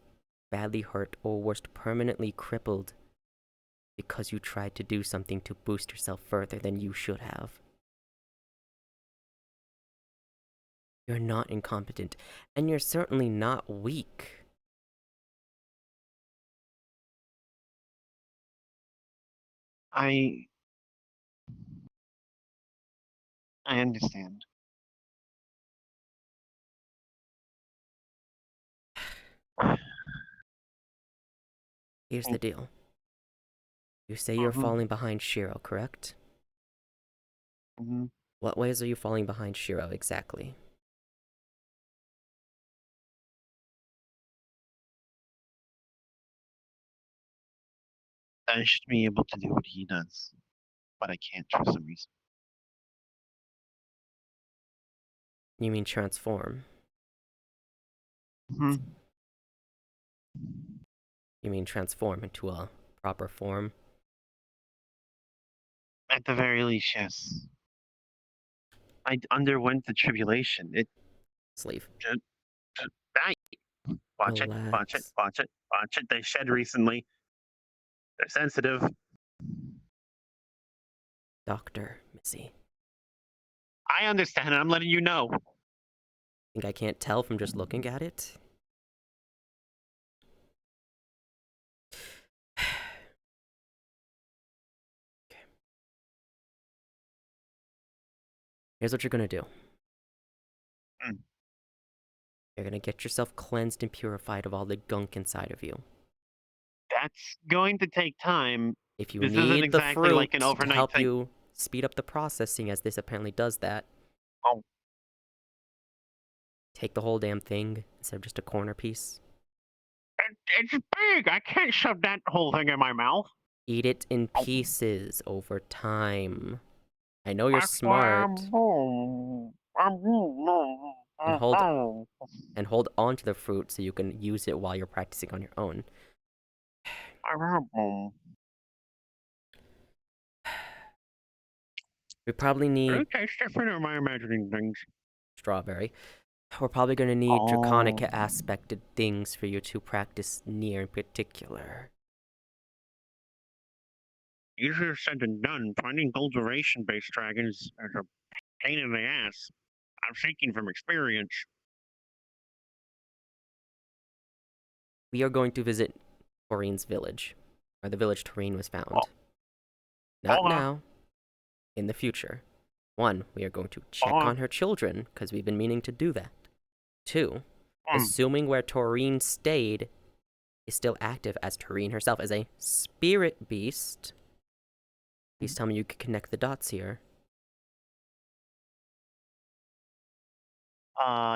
badly hurt or worst, permanently crippled because you tried to do something to boost yourself further than you should have. You're not incompetent, and you're certainly not weak. I understand. Here's the deal. You say you're Mm-hmm. falling behind Shiro, correct? Mm-hmm. What ways are you falling behind Shiro exactly? I should be able to do what he does, but I can't for some reason. You mean transform? Hmm. You mean transform into a proper form? At the very least, yes. I underwent the tribulation. It. Sleeve. I watch it, watch it, Relax. watch it, watch it. They shed recently. They're sensitive. Dr. Missy. I understand, and I'm letting you know. Think I can't tell from just looking at it? Okay. Here's what you're gonna do. Mm. You're gonna get yourself cleansed and purified of all the gunk inside of you. That's going to take time. If you This isn't need the exactly fruit like an to overnight help thing. you speed up the processing, as this apparently does that, Oh, take the whole damn thing instead of just a corner piece. it's big. I can't shove that whole thing in my mouth. Eat it in Oh, pieces over time. I know you're that's why smart. I'm And hold on to the fruit so you can use it while you're practicing on your own. We probably need It tastes different. Or am I imagining things? strawberry. We're probably gonna need draconic Oh, aspected things for you to practice near in particular. easier said than done. Finding gold duration-based dragons is a pain in the ass. I'm speaking from experience. We are going to visit Taurine's village, where the village Taurine was Oh, found. Not oh, now, in the future. 1, we are going to check oh, on her children, because we've been meaning to do that. 2, hmm. assuming where Taurine stayed is still active as Taurine herself as a spirit beast. Please tell me you can connect the dots here.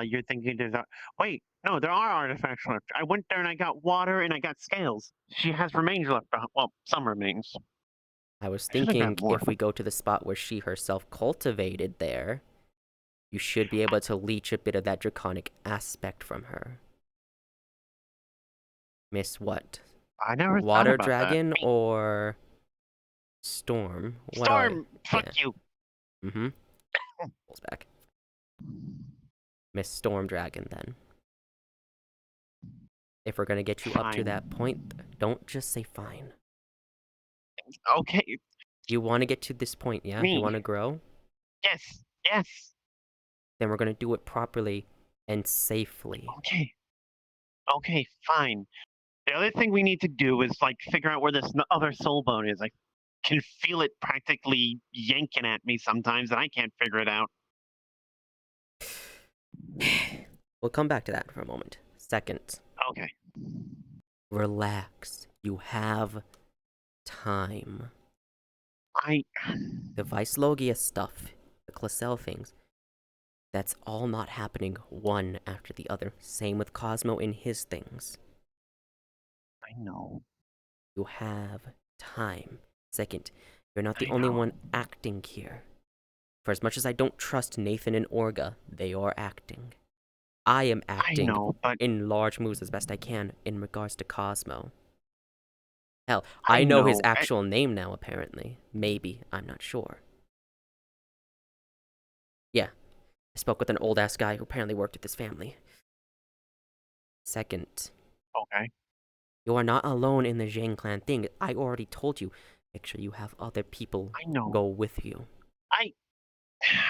You're thinking there's a wait. No, there are artifacts left. I went there and I got water and I got scales. She has remains left. Well, some remains. I was I should have thinking grabbed more. if we go to the spot where she herself cultivated there, you should be able to leech a bit of that draconic aspect from her. Miss what? I never thought Water about that. dragon or storm? What are you? Storm, fuck Yeah. you. Mm-hmm. Pulls back. Miss Storm Dragon, then. If we're gonna get you up to Fine. that point, don't just say fine. Okay, You want to get to this point, yeah? You me. want to grow? Yes, yes. Then we're gonna do it properly and safely. Okay, okay, fine. The other thing we need to do is like figure out where this other soul bone is. I can feel it practically yanking at me sometimes, and I can't figure it out. We'll come back to that for a moment. Second, Okay. relax. You have time. I The Logia stuff, the Classel things, that's all not happening one after the other. Same with Cosmo in his things. know. You have time. Second, you're not the I only know. one acting here. For as much as I don't trust Nathan and Orga, they are acting. I am I acting know, but in large moves as best I can in regards to Cosmo. Hell, I I know his know. actual name now, apparently. Maybe, I'm not sure. Yeah, I spoke with an old-ass guy who apparently worked with his family. Second, Okay. you are not alone in the Zhang clan thing. I already told you. Make sure you have other people I know. go with you. I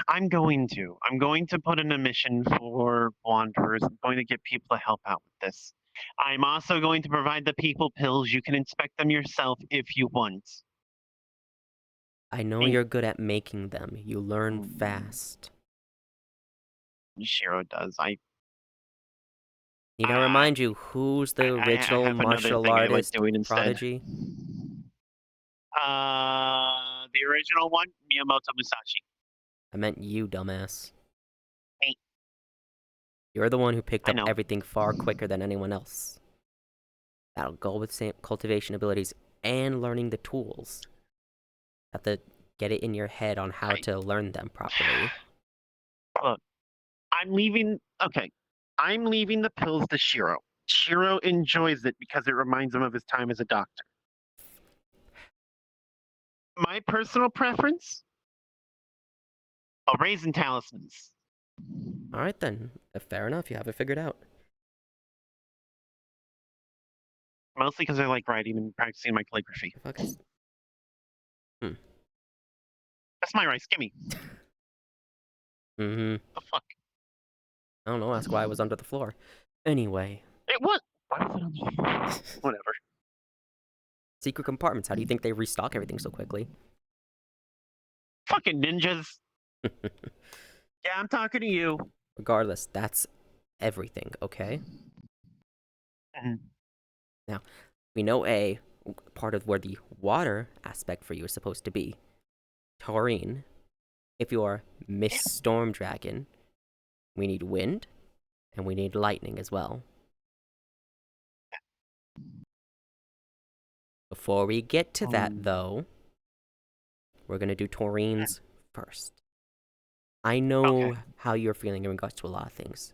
I'm going to. I'm going to put in a mission for Wanderers. I'm going to get people to help out with this. I'm also going to provide the people pills. You can inspect them yourself if you want. I know Hey, you're good at making them. You learn mm, fast. Shiro does. Need I I remind you who's the I original have another martial thing I like artist doing instead. prodigy? The original one, Miyamoto Musashi. I meant you, dumbass. Hey, You're the one who picked I up know. everything far quicker than anyone else. That'll go with cultivation abilities and learning the tools. Have to get it in your head on how I to learn them properly. look. I'm leaving. Okay, I'm leaving the pills to Shiro. Shiro enjoys it because it reminds him of his time as a doctor. My personal preference: a raisin talismans. Alright then. Fair enough, you have it figured out. Mostly because I like writing and practicing my calligraphy. The fuck is... Hmm. That's my rice. Gimme. Mm-hmm. The fuck. I don't know, ask why I was under the floor. Anyway. It was. Why was it on the... Whatever. Secret compartments, how do you think they restock everything so quickly? Fucking ninjas. Yeah, I'm talking to you. Regardless, that's everything, okay? Mhm. Now, we know A, part of where the water aspect for you is supposed to be. Taurine. If you are Miss Storm Dragon, we need wind, and we need lightning as well. Before we get to that, though, we're gonna do Taurine's first. I know Okay. how you're feeling in regards to a lot of things.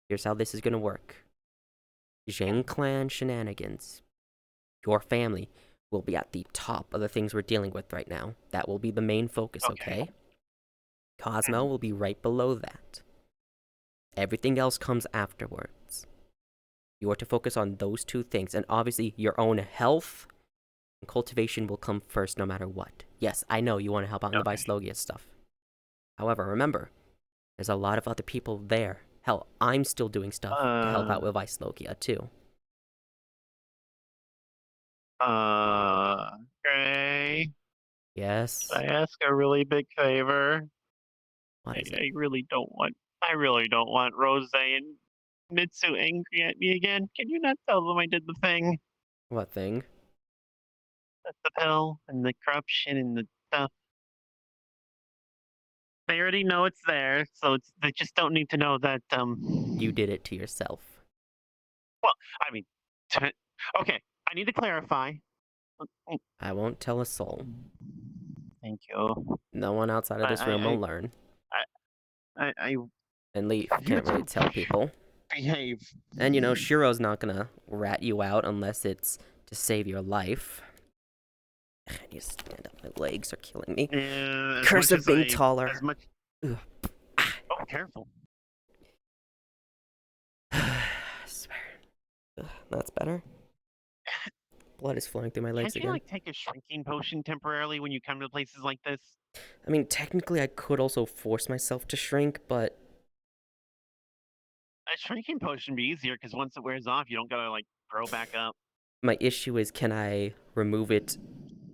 Here's how this is gonna work. Zhang clan shenanigans. Your family will be at the top of the things we're dealing with right now. That will be the main focus, Okay. okay? Cosmo will be right below that. Everything else comes afterwards. You are to focus on those two things, and obviously your own health and cultivation will come first no matter what. Yes, I know you want to help out in the Okay. Vislogia stuff. However, remember, there's a lot of other people there. Hell, I'm still doing stuff to help out with Vislogia, too. Gray, Yes? I ask a really big favor? What is it? I really don't want. I really don't want Rose and Mitsu angry at me again. Can you not tell them I did the thing? What thing? The pill and the corruption and the stuff. They already know it's there, so they just don't need to know that. You did it to yourself. Well, I mean, okay. I need to clarify. I won't tell a soul. Thank you. No one outside of this room will learn. I And Leaf you can't really tell people. behave. And you know, Shiro's not gonna rat you out unless it's to save your life. I need to stand up. My legs are killing me. Yeah, Curse of being taller. As much. Ugh. Oh, careful. I swear. Ugh, that's better. Blood is flowing through my legs Can't you again. take a shrinking potion temporarily when you come to places like this? I mean, technically, I could also force myself to shrink, but A shrinking potion be easier because once it wears off, you don't gotta grow back up. my issue is, can I remove it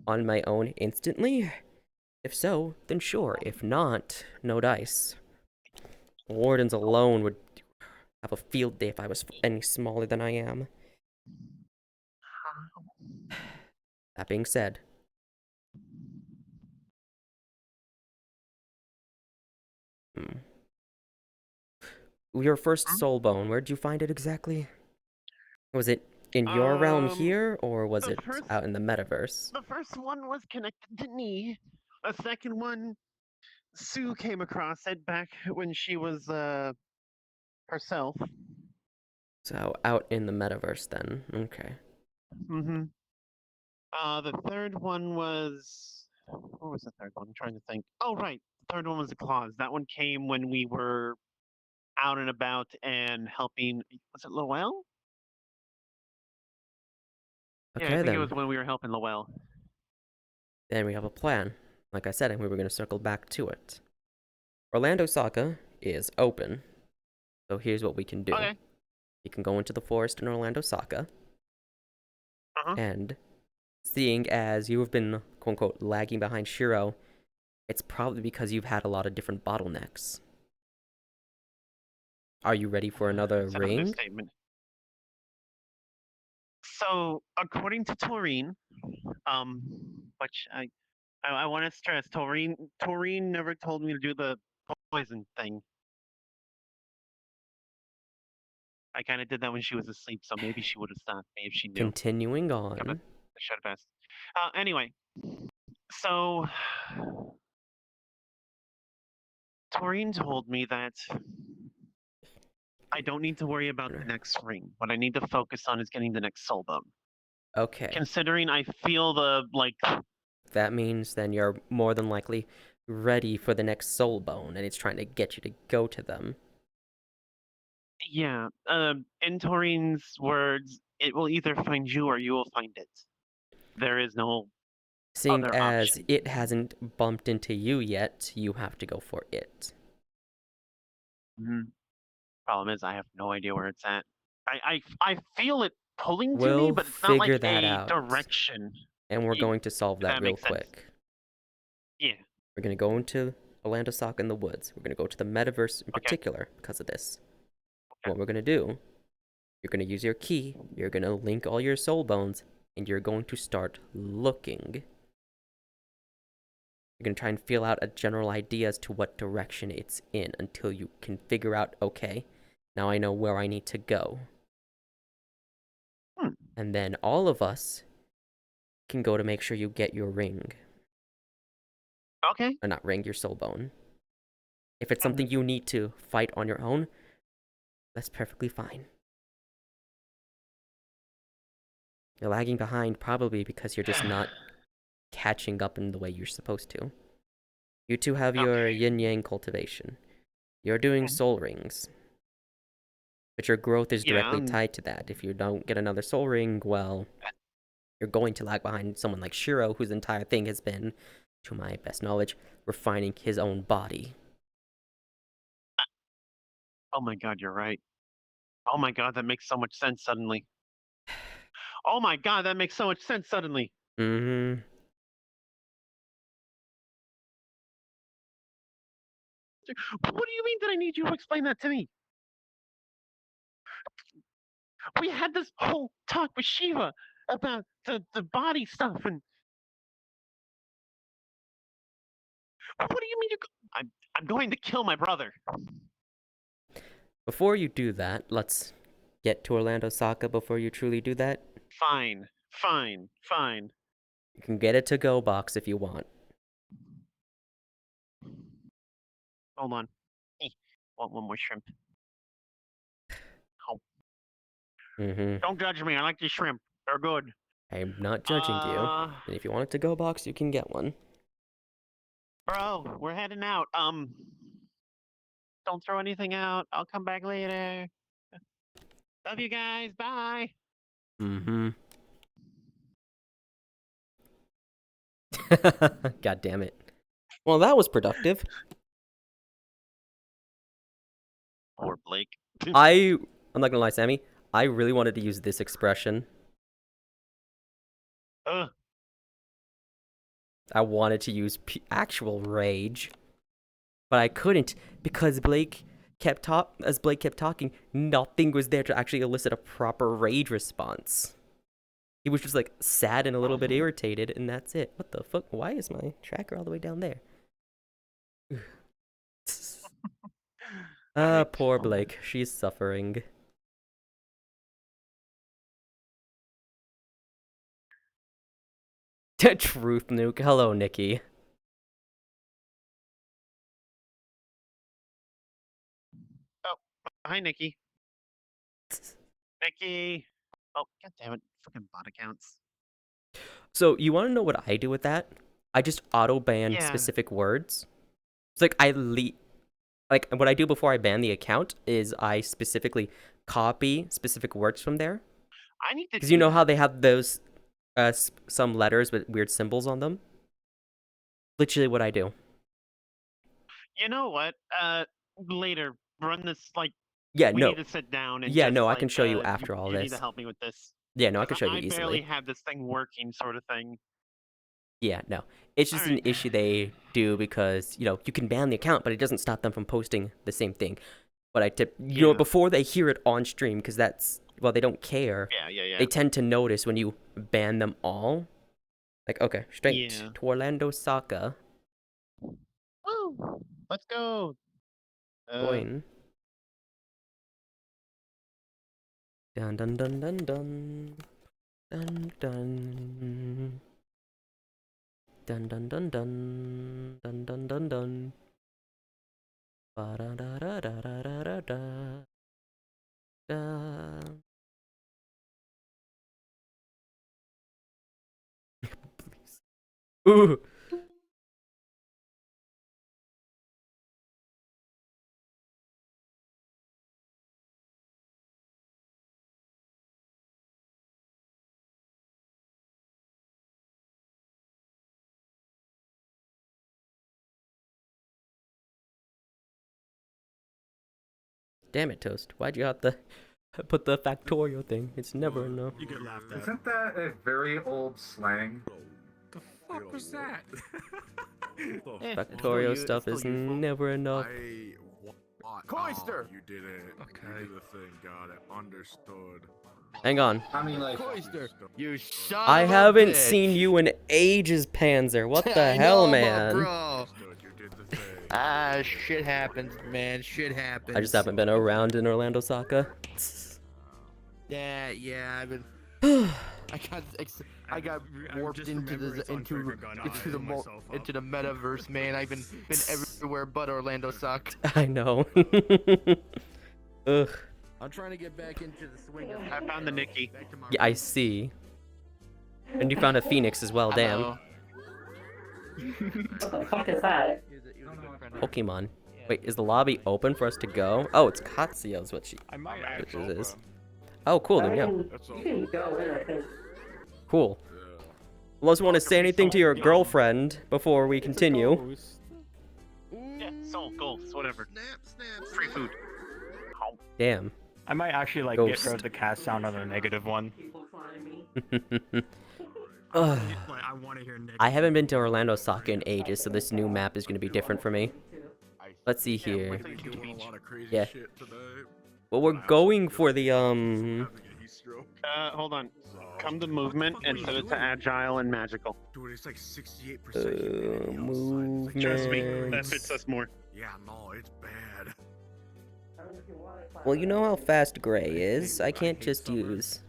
on my own instantly? If so, then sure. If not, no dice. Wardens alone would have a field day if I was any smaller than I am. That being said, your first soul bone, where'd you find it exactly? Was it in your realm here, or was it out in the metaverse? The first one was connected to me. The second one, Sue came across it back when she was herself. So, out in the metaverse then. Okay. Mm-hmm. The third one was what was the third one? I'm trying to think. Oh, right. The third one was the claws. That one came when we were out and about and helping. Was it Lowell? Yeah, I Okay, think it then. was when we were helping Lowell. Then we have a plan. Like I said, and we were going to circle back to it. Orlando Saka is open. So here's what we can do. Okay. You can go into the forest in Orlando Saka. Uh-huh. And seeing as you have been, quote unquote, lagging behind Shiro, it's probably because you've had a lot of different bottlenecks. Are you ready for another That's an ring? understatement. So, according to Taurine, which I want to stress, Taurine never told me to do the poison thing. I kind of did that when she was asleep, so maybe she would have stopped me if she knew. Continuing on. I should have asked. Anyway, so Taurine told me that I don't need to worry about the next ring. What I need to focus on is getting the next soul bone. Okay. Considering I feel the That means then you're more than likely ready for the next soul bone, and it's trying to get you to go to them. Yeah. In Taurine's words, it will either find you or you will find it. There is no Seeing other as option. it hasn't bumped into you yet, you have to go for it. Mm-hmm. Problem is, I have no idea where it's at. I feel it pulling to me, We'll but it's not like figure that a out. direction. And we're going to solve that real makes sense. quick. Yeah. We're going to go into Orlando Sock in the woods. We're going to go to the metaverse in particular because of this. Okay. What we're going to do, you're going to use your key, you're going to link all your soul bones, and you're going to start looking. You're going to try and feel out a general idea as to what direction it's in until you can figure out, okay, now I know where I need to go. And then all of us can go to make sure you get your ring. Okay. Or not ring, your soul bone. If it's something you need to fight on your own, that's perfectly fine. You're lagging behind probably because you're just not catching up in the way you're supposed to. You two have your yin-yang cultivation. You're doing soul rings. But your growth is Yeah, directly tied to that. If you don't get another soul ring, well, you're going to lag behind someone like Shiro, whose entire thing has been, to my best knowledge, refining his own body. oh my god, you're right. Oh my god, that makes so much sense suddenly. Oh my god, that makes so much sense suddenly. Mm-hmm. What do you mean that I need you to explain that to me? We had this whole talk with Shiva about the body stuff, and what do you mean I'm going to kill my brother. Before you do that, let's get to Orlando Saka before you truly do that. Fine, fine, fine. You can get a to-go box if you want. Hold on. Want one more shrimp. Oh, Mm-hmm. don't judge me. I like these shrimp. They're good. I'm not judging you. And if you want a to-go box, you can get one. Bro, we're heading out. Don't throw anything out. I'll come back later. Love you guys. Bye. Mm-hmm. God damn it. Well, that was productive. Poor Blake. I'm not gonna lie, Sammy. I really wanted to use this expression. I wanted to use actual rage, but I couldn't because Blake kept talking, nothing was there to actually elicit a proper rage response. He was just like sad and a little bit irritated, and that's it. What the fuck? Why is my tracker all the way down there? Poor Blake. She's suffering. Truth nuke. Hello, Nikki. Oh, hi, Nikki. Nikki. Oh, god damn it. Fucking bot accounts. So, you want to know what I do with that? I just auto-ban specific words. It's like like, what I do before I ban the account is I specifically copy specific words from there. I need to. Because you know how they have those, some letters with weird symbols on them? Literally what I do. You know what? Later, run this, like, Yeah, we no. need to sit down and Yeah, just, no, I like, can show you after all you this. need to help me with this. Yeah, no, I can show you I easily. barely have this thing working, sort of thing. Yeah, no. It's just an issue they do because, you know, you can ban the account, but it doesn't stop them from posting the same thing. But I tip, you know, before they hear it on stream, because that's, well, they don't care. Yeah. They tend to notice when you ban them all. Like, okay, straight to Orlando Saka. Woo! Let's go. Join. Dun dun dun dun dun. Dun dun. Dun dun dun dun. Dun dun dun dun. Ba da da da da da da da da. Please. Ooh. Damn it, Toast. Why'd you have to put the factorial thing? It's never enough. You get laughed at. Isn't that a very old slang? The fuck was that? Factorial stuff is never enough. Coister! You did it. Okay. You did the thing. Got it. Understood. Hang on. I mean, like, Coister! You son I of a haven't bitch. seen you in ages, Panzer. What the I hell, know, man? Bro. Understood. You did the thing. Ah, shit happens, man. Shit happens. I just haven't been around in Orlando Saka. Yeah. I've been. I got warped into the metaverse, man. I've been everywhere but Orlando Sock. I know. Ugh. I'm trying to get back into the swing of. I found the Nikki. Yeah, I see. And you found a phoenix as well, damn. What the fuck is that? Pokemon. Yeah, Wait, is the lobby open for us to go? Oh, it's Katsuyo's what she... I might Which actually. it is. Oh, cool, then yeah. That's You all. can go in, I think. Cool. Yeah. Unless you want to say anything to your girlfriend before we continue. Yeah, soul, ghosts, whatever. Free food. Oh, Damn. I might actually like Ghost. get rid of the cast sound on the negative one. People climb me. Ugh. Like, I want to hear Nick. I haven't been to Orlando Soccer in ages, so this new map is going to be different for me. Let's see yeah, here. wait till you get to the Doing a beach. lot of crazy Yeah. shit today. Well, we're going for the, Having a heat stroke. Hold on. So- Come to movement and set it to agile and magical. Dude, it's like 68% humidity outside. It's like, movement. Trust me, Man. that fits us more. Yeah, no, it's bad. Well, you know how fast gray is. I can't just use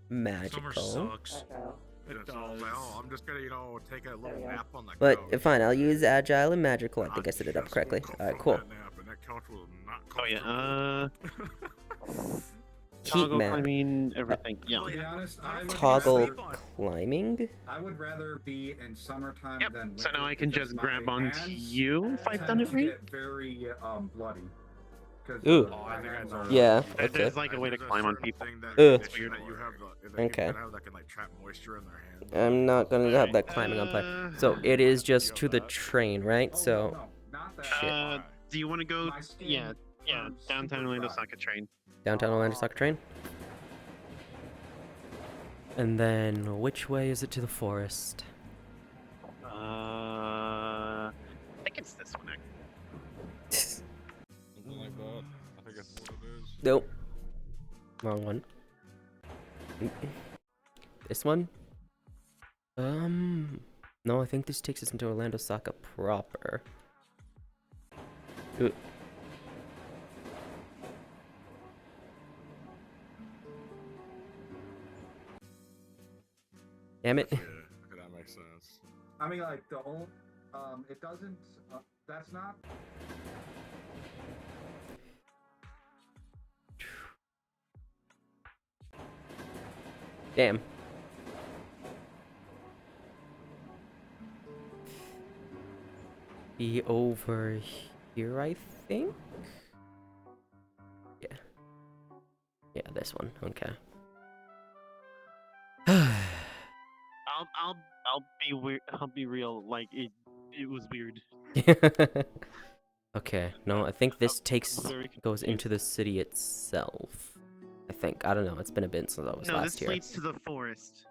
magical. sucks. It's all like, oh, I'm just gonna, take a little nap on the But couch. fine, I'll use agile and magical. I think I set it up just correctly. woke up Alright, from cool. that nap, and that couch was not Oh yeah, comfortable. Heat toggle map. climbing, everything. Yeah. To be honest, I would Toggle rather, climbing? I would rather be in summertime Yep. than So now winter I can because just grab my onto hands you if I've done tend it to right. get very bloody. 'Cause, Ooh. Oh, I think I know. Yeah, There- okay. There's like a way to There's climb on certain people. thing that- Ugh. that you have the, Okay. that can like trap moisture in their hands. I'm not gonna have that climbing on play. So it is just to the train, right? Oh, So no, not that. Shit. Do you want to go? My skin Yeah, turns downtown super Orlando dry. Soccer train. downtown Orlando Soccer train. And then which way is it to the forest? I think it's this one. Something like that. I think that's what it is. Nope. Wrong one. This one? No, I think this takes us into Orlando Soccer proper. Ooh. Damn it. Yeah, okay, that makes sense. I mean, like the whole, it doesn't. That's not. Damn. Be over here, I think? Yeah. Yeah, this one. Okay. I'll be weird. I'll be real. Like it was weird. Okay, no, I think this Very goes into the city itself. I think. I don't know. It's been a bit since I was No, last this here. leads to the forest.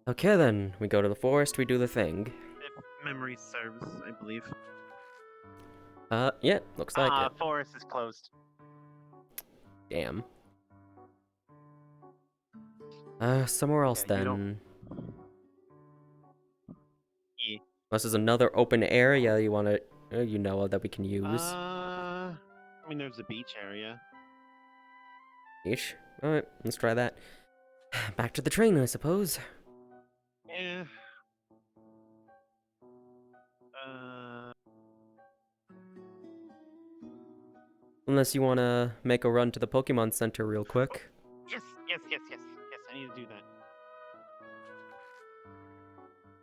Okay, then. We go to the forest, we do the thing. If memory serves, I believe. Yeah, looks like it. Forest is closed. Damn. Somewhere else Yeah, you then. don't- Yeah. Unless there's another open area you wanna, you know of that we can use. I mean, there's a beach area. Ish. Alright, let's try that. Back to the train, I suppose. Yeah. Unless you wanna make a run to the Pokemon Center real quick. Yes. I need to do that.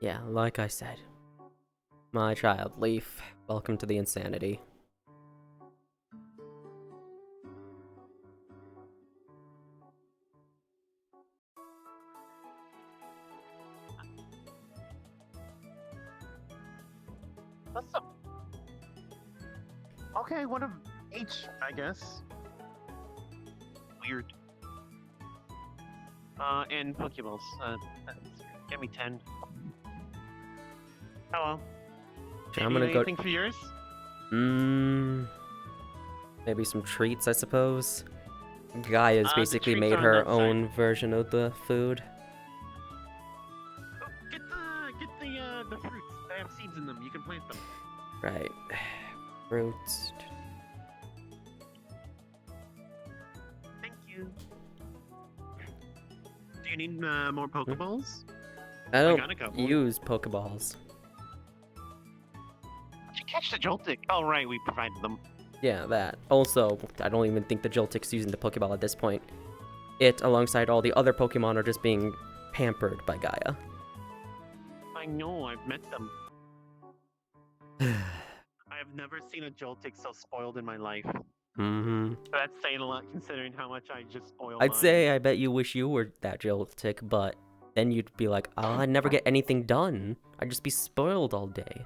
Yeah, like I said. My child, Leaf, welcome to the insanity. What's up? Okay, one of each, I guess. Weird. And Pokeballs. Give me 10. Oh well. Okay, I'm Maybe gonna go. anything for yours? Maybe some treats, I suppose. Gaia's The basically treats made are on her that side. own version of the food. Oh, get the fruits. They have seeds in them. You can plant them. Right. Fruits. Thank you. Do you need more Pokeballs? I got a don't couple. use Pokeballs. Did you catch the Joltik? Oh right, we provided them. Yeah, that. Also, I don't even think the Joltik's using the Pokeball at this point. It, alongside all the other Pokemon, are just being pampered by Gaia. I know, I've met them. I have I've never seen a Joltik so spoiled in my life. Mm-hmm. That's saying a lot considering how much I just spoiled I'd mine. say I bet you wish you were that Joltik, but then you'd be like, oh, I'd never get anything done. I'd just be spoiled all day.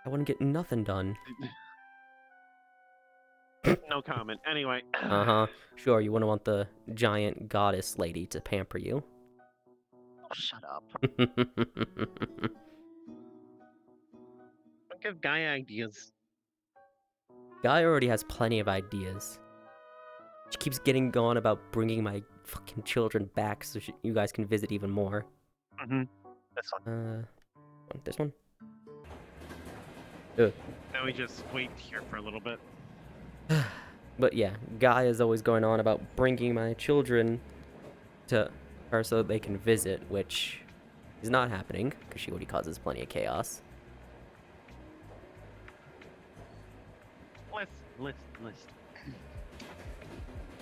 I wouldn't get nothing done. No comment. Anyway. Uh-huh. Sure, you wouldn't want the giant goddess lady to pamper you. Oh, shut up. Don't give Guy ideas. Guy already has plenty of ideas. She keeps getting going about bringing my fucking children back so you guys can visit even more. Mm-hmm. This one. This one? Ugh. Now we just wait here for a little bit. But yeah, Guy is always going on about bringing my children to her so they can visit, which is not happening, because she already causes plenty of chaos. List.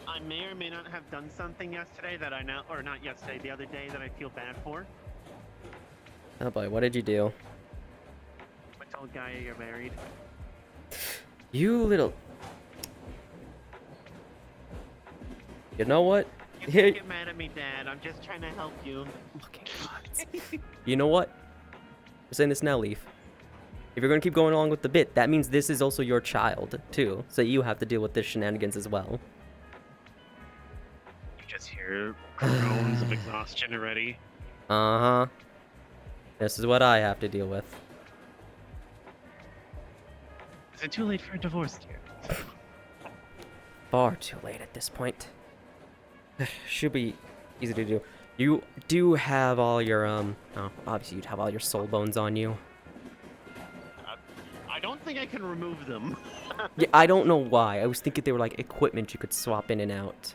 I may or may not have done something yesterday that I now, or not yesterday, the other day that I feel bad for. Oh boy, what did you do? I told Gaia you're married. You little... You know what? You can't get mad at me, Dad. I'm just trying to help you. Fucking God. You know what? I'm saying this now, Leaf. If you're gonna keep going along with the bit, that means this is also your child, too. So you have to deal with this shenanigans as well. You just hear groans of exhaustion already. Uh-huh. This is what I have to deal with. Is it too late for a divorce, dear? Far too late at this point. Should be easy to do. You do have all your, oh, obviously you'd have all your soul bones on you. I don't think I can remove them. Yeah, I don't know why. I was thinking they were like equipment you could swap in and out.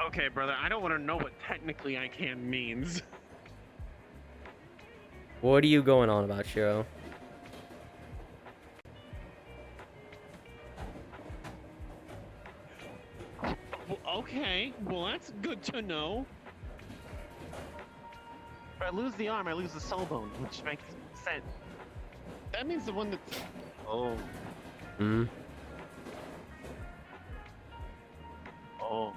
Okay, brother, I don't want to know what technically I can means. What are you going on about, Shiro? Okay, well that's good to know. If I lose the arm, I lose the soul bone, which makes sense. That means the one that's... Oh. Hmm? Oh.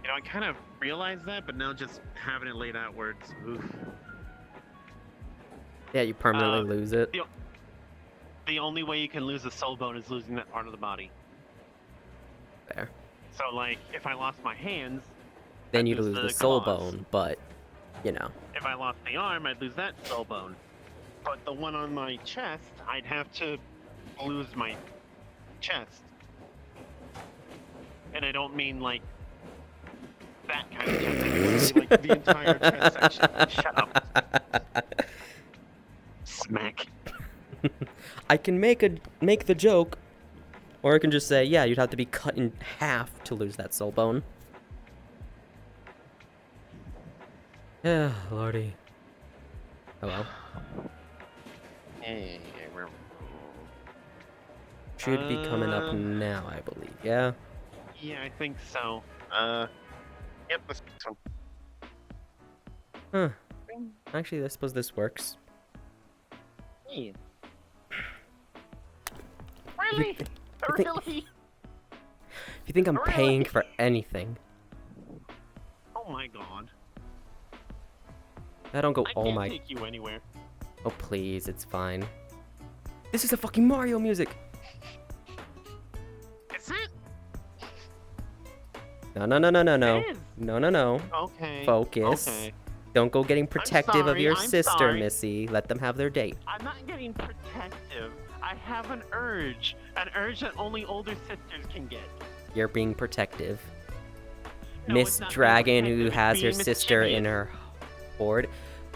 You know, I kind of realized that, but now just having it laid out where it's... Oof. Yeah, you permanently lose it. The only way you can lose a soul bone is losing that part of the body. There. So, like, if I lost my hands... Then I'd you'd lose the soul claws. bone, but, you know. If I lost the arm, I'd lose that soul bone. But the one on my chest, I'd have to lose my chest. And I don't mean, like, that kind of chest. I mean, like, the entire chest section. Shut up. Smack. I can make the joke, or I can just say, yeah, you'd have to be cut in half to lose that soul bone. Yeah, lordy. Hello. Hey, Should be coming up now, I believe. Yeah. yeah, I think so. Yep, this one. Huh. Actually, I suppose this works. Hey. Really? Really? If you think I'm paying for anything, Oh my god. I don't go, I oh can't my... take you anywhere. Oh, please, it's fine. This is the fucking Mario music! Is it? No, no, no, no, no, no. It is. No, no, no. Okay. Focus. Okay. Don't go getting protective of sorry, your I'm sister, sorry. Missy. Let them have their date. I'm not getting protective. I have an urge that only older sisters can get. You're being protective. No, Miss it's not being Dragon, who protective, has it's your being sister in mischievous. her horde.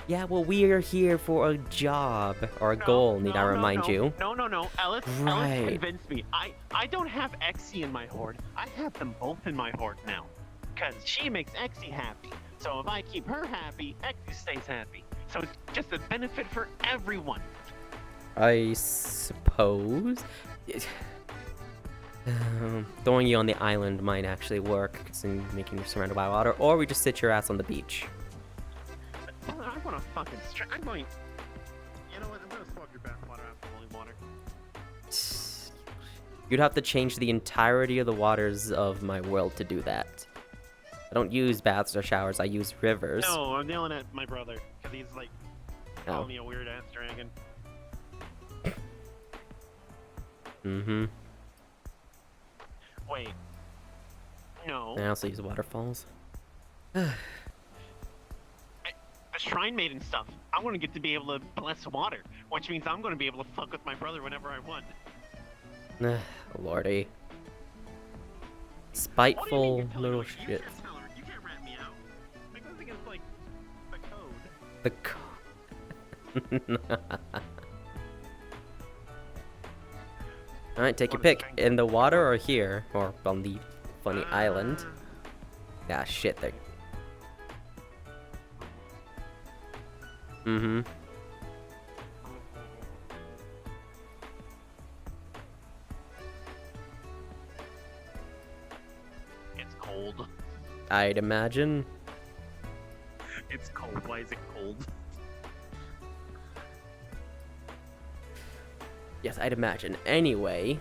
Yeah, well, we are here for a job or a goal, need I remind you? No. Alice Right. convinced me. I don't have Exy in my horde. I have them both in my horde now. Because she makes Exy happy. So if I keep her happy, Exy stays happy. So it's just a benefit for everyone. I suppose. Throwing you on the island might actually work, in making you surrounded by water, or we just sit your ass on the beach. I want to fucking. I'm going. You know what? I'm gonna swap your bathwater out for holy water. You'd have to change the entirety of the waters of my world to do that. I don't use baths or showers, I use rivers. No, I'm yelling at my brother because he's like calling Oh. me a weird ass dragon. Mm-hmm. Wait. No. I also use waterfalls. The shrine maiden stuff. I'm gonna get to be able to bless water, which means I'm gonna be able to fuck with my brother whenever I want. Lordy. What do you mean Spiteful you're telling little me? shit. You can't tell her. You can't rat me out. That goes against like the code. The Alright, take your What is pick. drink? In the water or here? Or on the funny island? Ah, shit, there. Mm-hmm. It's cold. I'd imagine. It's cold. Why is it cold? Yes, I'd imagine. Anyway.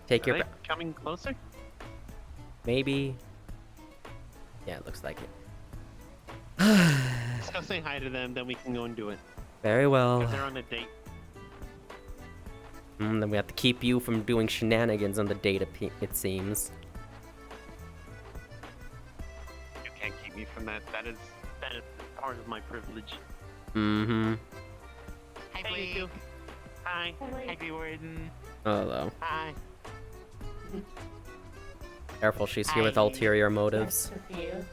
Take Are your... they coming closer? Maybe... Yeah, it looks like it. Let's go say hi to them, then we can go and do it. Very well. 'Cause they're on a date. Then we have to keep you from doing shenanigans on the date, it seems. You can't keep me from that. That is part of my privilege. Mm-hmm. Hi, Blake. Hi. Hi, Greywarden. Hello. Hi. Careful, she's here with Hi. ulterior motives. Nice to see you.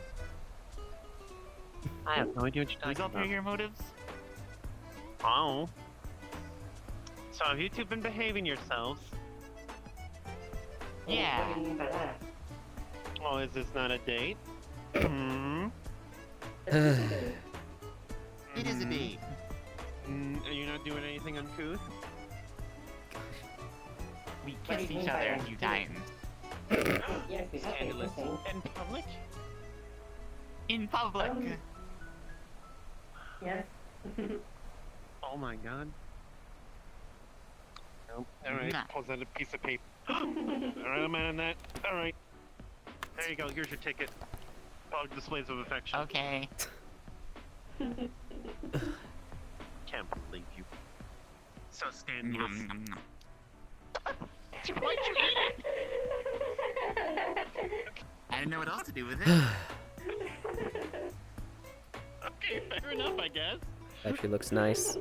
I have no idea what you're talking about. Your motives? Oh. So have you two been behaving yourselves? Yeah. What do you mean by that? Oh, is this not a date? Hmm. This is good. It is a date. Are you not doing anything uncouth? We What do kissed you each mean by other that? a few times. Yes, we have been Scandalous. kissing. In public? In public. Yes. Oh my god. Nope. Alright, Nah. pulls out a piece of paper. Alright, I'm on that. Alright. There you go, here's your ticket. Public displays of affection. Okay. Can't believe you. So scandalous. Nom, nom, nom. Why'd you eat it? I didn't know what else to do with it. Okay, fair enough, I guess. Actually looks nice.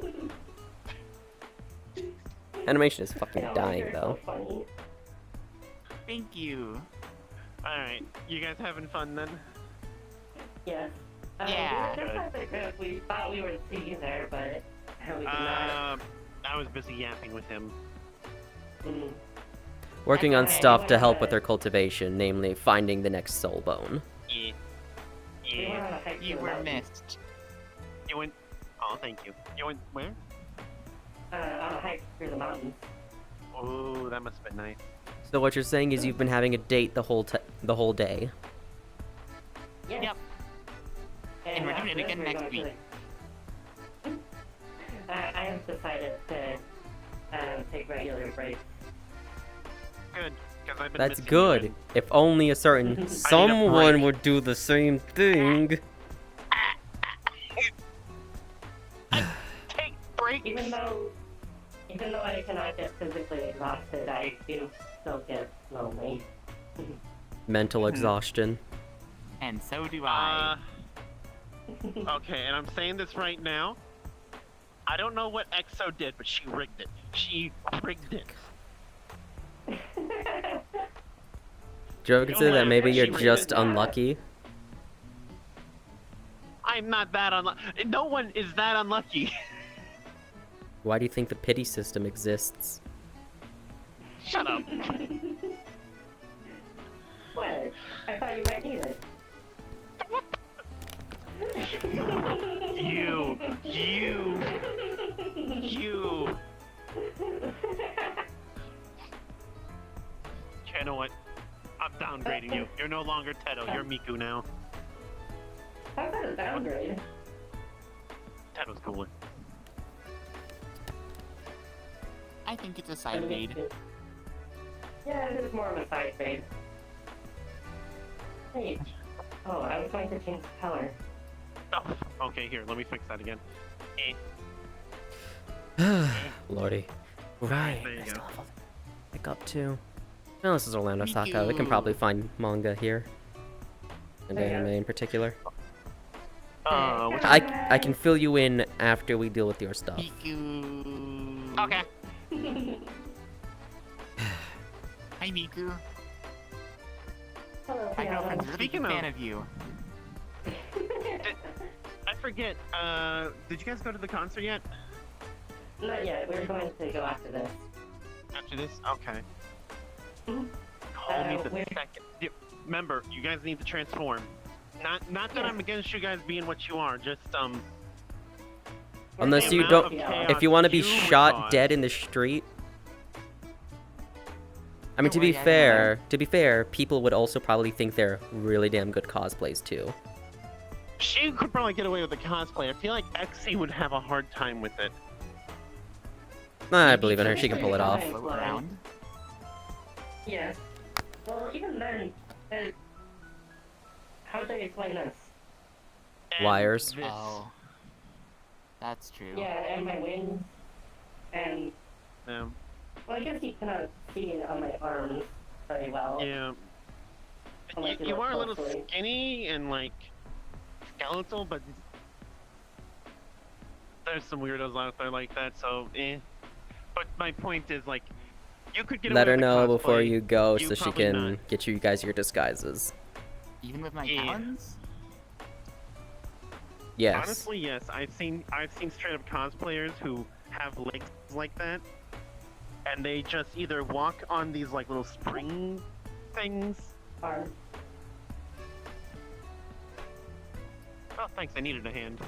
Animation is fucking Yeah, dying, you're though. so funny. Thank you. Alright, you guys having fun then? Yes. Yeah. There's something good. We thought we were together, but we did not. I was busy yapping with him. Mm. Working on Okay, stuff to anyway, help with their cultivation, namely finding the next soul bone. Yeah. We went Yeah. on a hike You to the were mountains. missed. You went. Oh, thank you. You went where? On a hike through the mountains. Oh, that must have been nice. So what you're saying is you've been having a date the whole day. Yes. Yep. And we're doing it after again this, next we're going week. to the- I have decided to take regular breaks. Good, because I've been That's missing you good. and- If only a certain someone break. would do the same thing. Take breaks! Even though I cannot get physically exhausted, I do still get lonely. Mental exhaustion. And so do I. Okay, and I'm saying this right now. I don't know what EXO did, but she rigged it. She rigged it. Do you ever consider that maybe you're just unlucky? I'm not that unlucky. No one is that unlucky. Why do you think the pity system exists? Shut up. What? I thought you might need it. You. downgrading you. You're no longer Teto. You're Miku now. How's that a downgrade? Teto's cooler. I think it's a side grade. Yeah, it is more of a side grade. Wait. Oh, I was going to change the color. Oh, okay, here, let me fix that again. Eh. Lordy. Right. There you I go. still have a pick up too. Well, this is Orlando Me Saka. We can too. probably find manga here. And Yeah. anime in particular. Which, I can fill you in after we deal with your stuff. Miku. okay. Hi, Miku. Hello, My girlfriend's a really Speaking big of- fan of you. I forget, did you guys go to the concert yet? Not yet. We're going to go after this. After this? Okay. Mhm. Call me the we're- second. Remember, you guys need to transform. Not that Yeah. I'm against you guys being what you are, just, Unless the you amount don't- of chaos If you want to be would shot cause. dead in the street. I mean, Don't worry, I know. to be fair, people would also probably think they're really damn good cosplays too. She could probably get away with the cosplay. I feel like Exy would have a hard time with it. I believe in her. She can pull it off. Float around. Yes. Well, even then, how do I explain this? And Wires. this- Oh. That's true. Yeah, and my wings, and Um, well, I guess you cannot see it on my arms very well. yeah. Unless You look are a little closely. skinny and like skeletal, but there's some weirdos out there like that. So, But my point is, like, you could get Let away her with the know before cosplay. you go you so she probably can not. get you guys your disguises. Even with my Yeah. talons? Yes. Honestly, yes. I've seen straight up cosplayers who have legs like that, and they just either walk on these like little spring things. Arm. Oh, thanks. I needed a hand.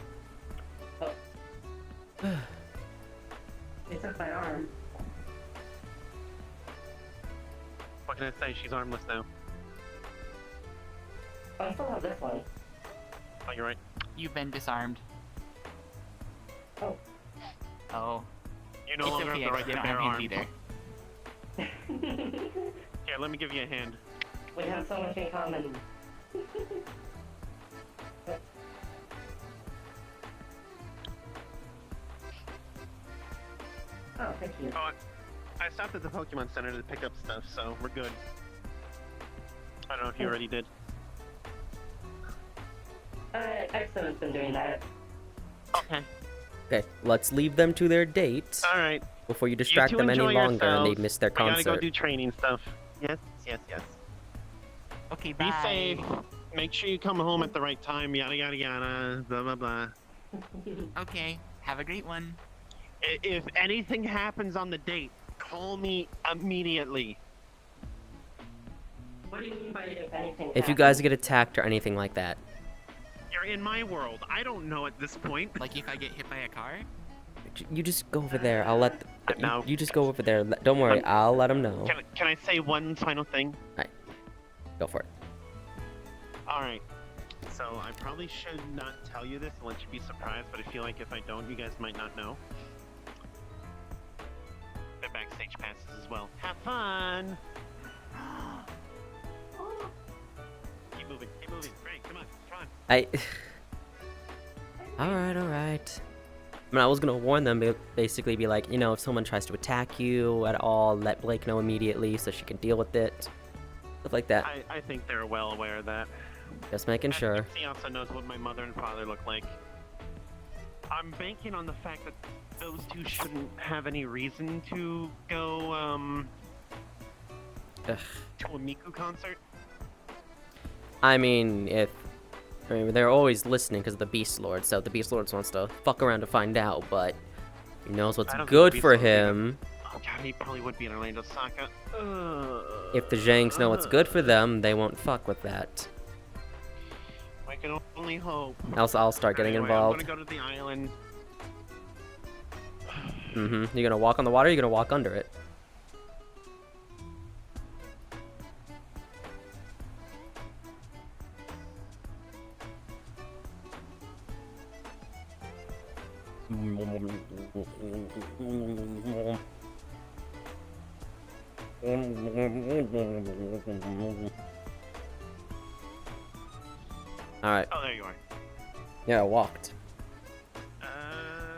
They took my arm. What can I say? She's armless now. Oh, I still have this one. Oh, you're right. You've been disarmed. Oh. Oh. You no It's longer okay, have the right I to don't bear have hands arms. either. Here, let me give you a hand. We have so much in common. Oh, thank you. Oh, I stopped at the Pokemon Center to pick up stuff, so we're good. I don't know if you already did. Excellent's been doing that. Okay. Okay, let's leave them to their date All right. before you You distract two them any enjoy longer and they yourselves. miss their I gotta go concert. do training stuff. Yes, yes, yes. Okay, Be bye. safe. Make sure you come home at the right time. Yada yada yada. Blah blah blah. Okay, have a great one. If anything happens on the date, call me immediately. What do you mean by if anything If you happens? guys get attacked or anything like that. You're in my world. I don't know at this point. Like if I get hit by a car? You just go over there. I'll let. No. You just go over there. Don't worry. I'll let them know. Can I say one final thing? Go for it. All right. So I probably should not tell you this and let you be surprised, but I feel like if I don't, you guys might not know. The backstage passes as well. Have fun. Keep moving. Keep moving. Frank, come on. Come on. Alright. I mean, I was gonna warn them, basically be like, you know, if someone tries to attack you at all, let Blake know immediately so she can deal with it. Stuff like that. I think they're well aware of that. Just making sure. He also knows what my mother and father look like. I'm banking on the fact that those two shouldn't have any reason to go, Ugh. to a Miku concert. I mean, they're always listening because of the Beast Lord, so the Beast Lord wants to fuck around to find out, but he knows what's I don't think good the Beast for Lord would be him. Oh god, he probably would be in Orlando Saka. If the Zhangs know what's good for them, they won't fuck with that. I can only hope. Else I'll start getting Anyway, involved. I'm gonna go to the island. You gonna walk on the water or you gonna walk under it? Alright. Oh, there you are. Yeah, I walked.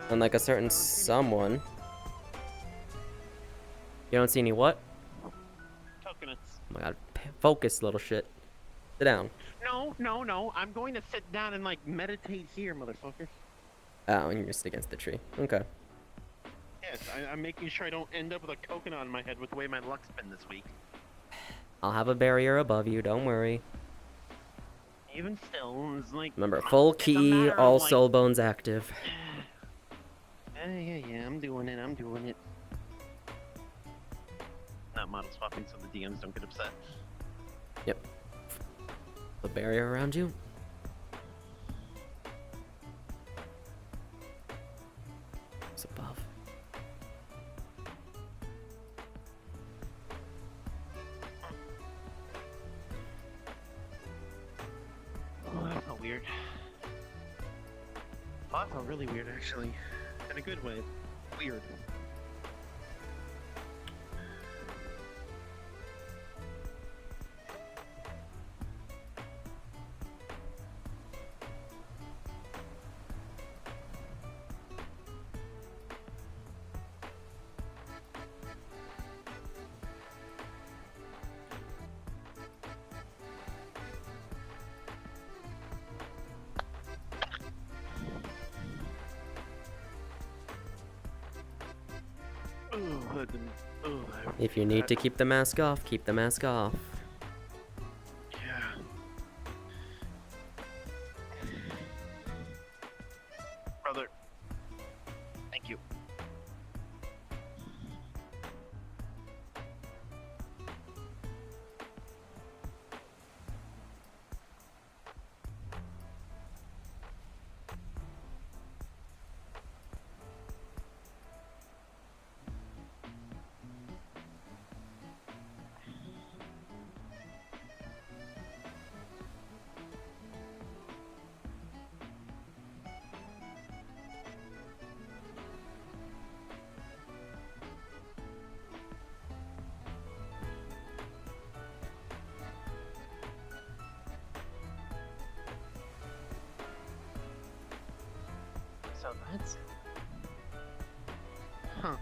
Unlike a certain I don't see someone. You don't see any what? coconuts. Oh my god. Focus, little shit. Sit down. No. I'm going to sit down and, like, meditate here, motherfucker. Oh, and you're just against the tree. Okay. Yes, I'm making sure I don't end up with a coconut on my head with the way my luck's been this week. I'll have a barrier above you, don't worry. Even still, it's like... Remember, full it's a key, matter all of, like, soul bones active. Yeah, I'm doing it. Not model swapping so the DMs don't get upset. Yep. The barrier around you. It's above. Oh, that felt weird. Oh, that felt really weird, actually. In a good way. Weird. If you need to keep the mask off, keep the mask off. Yeah. Brother. Thank you. So that's... Huh.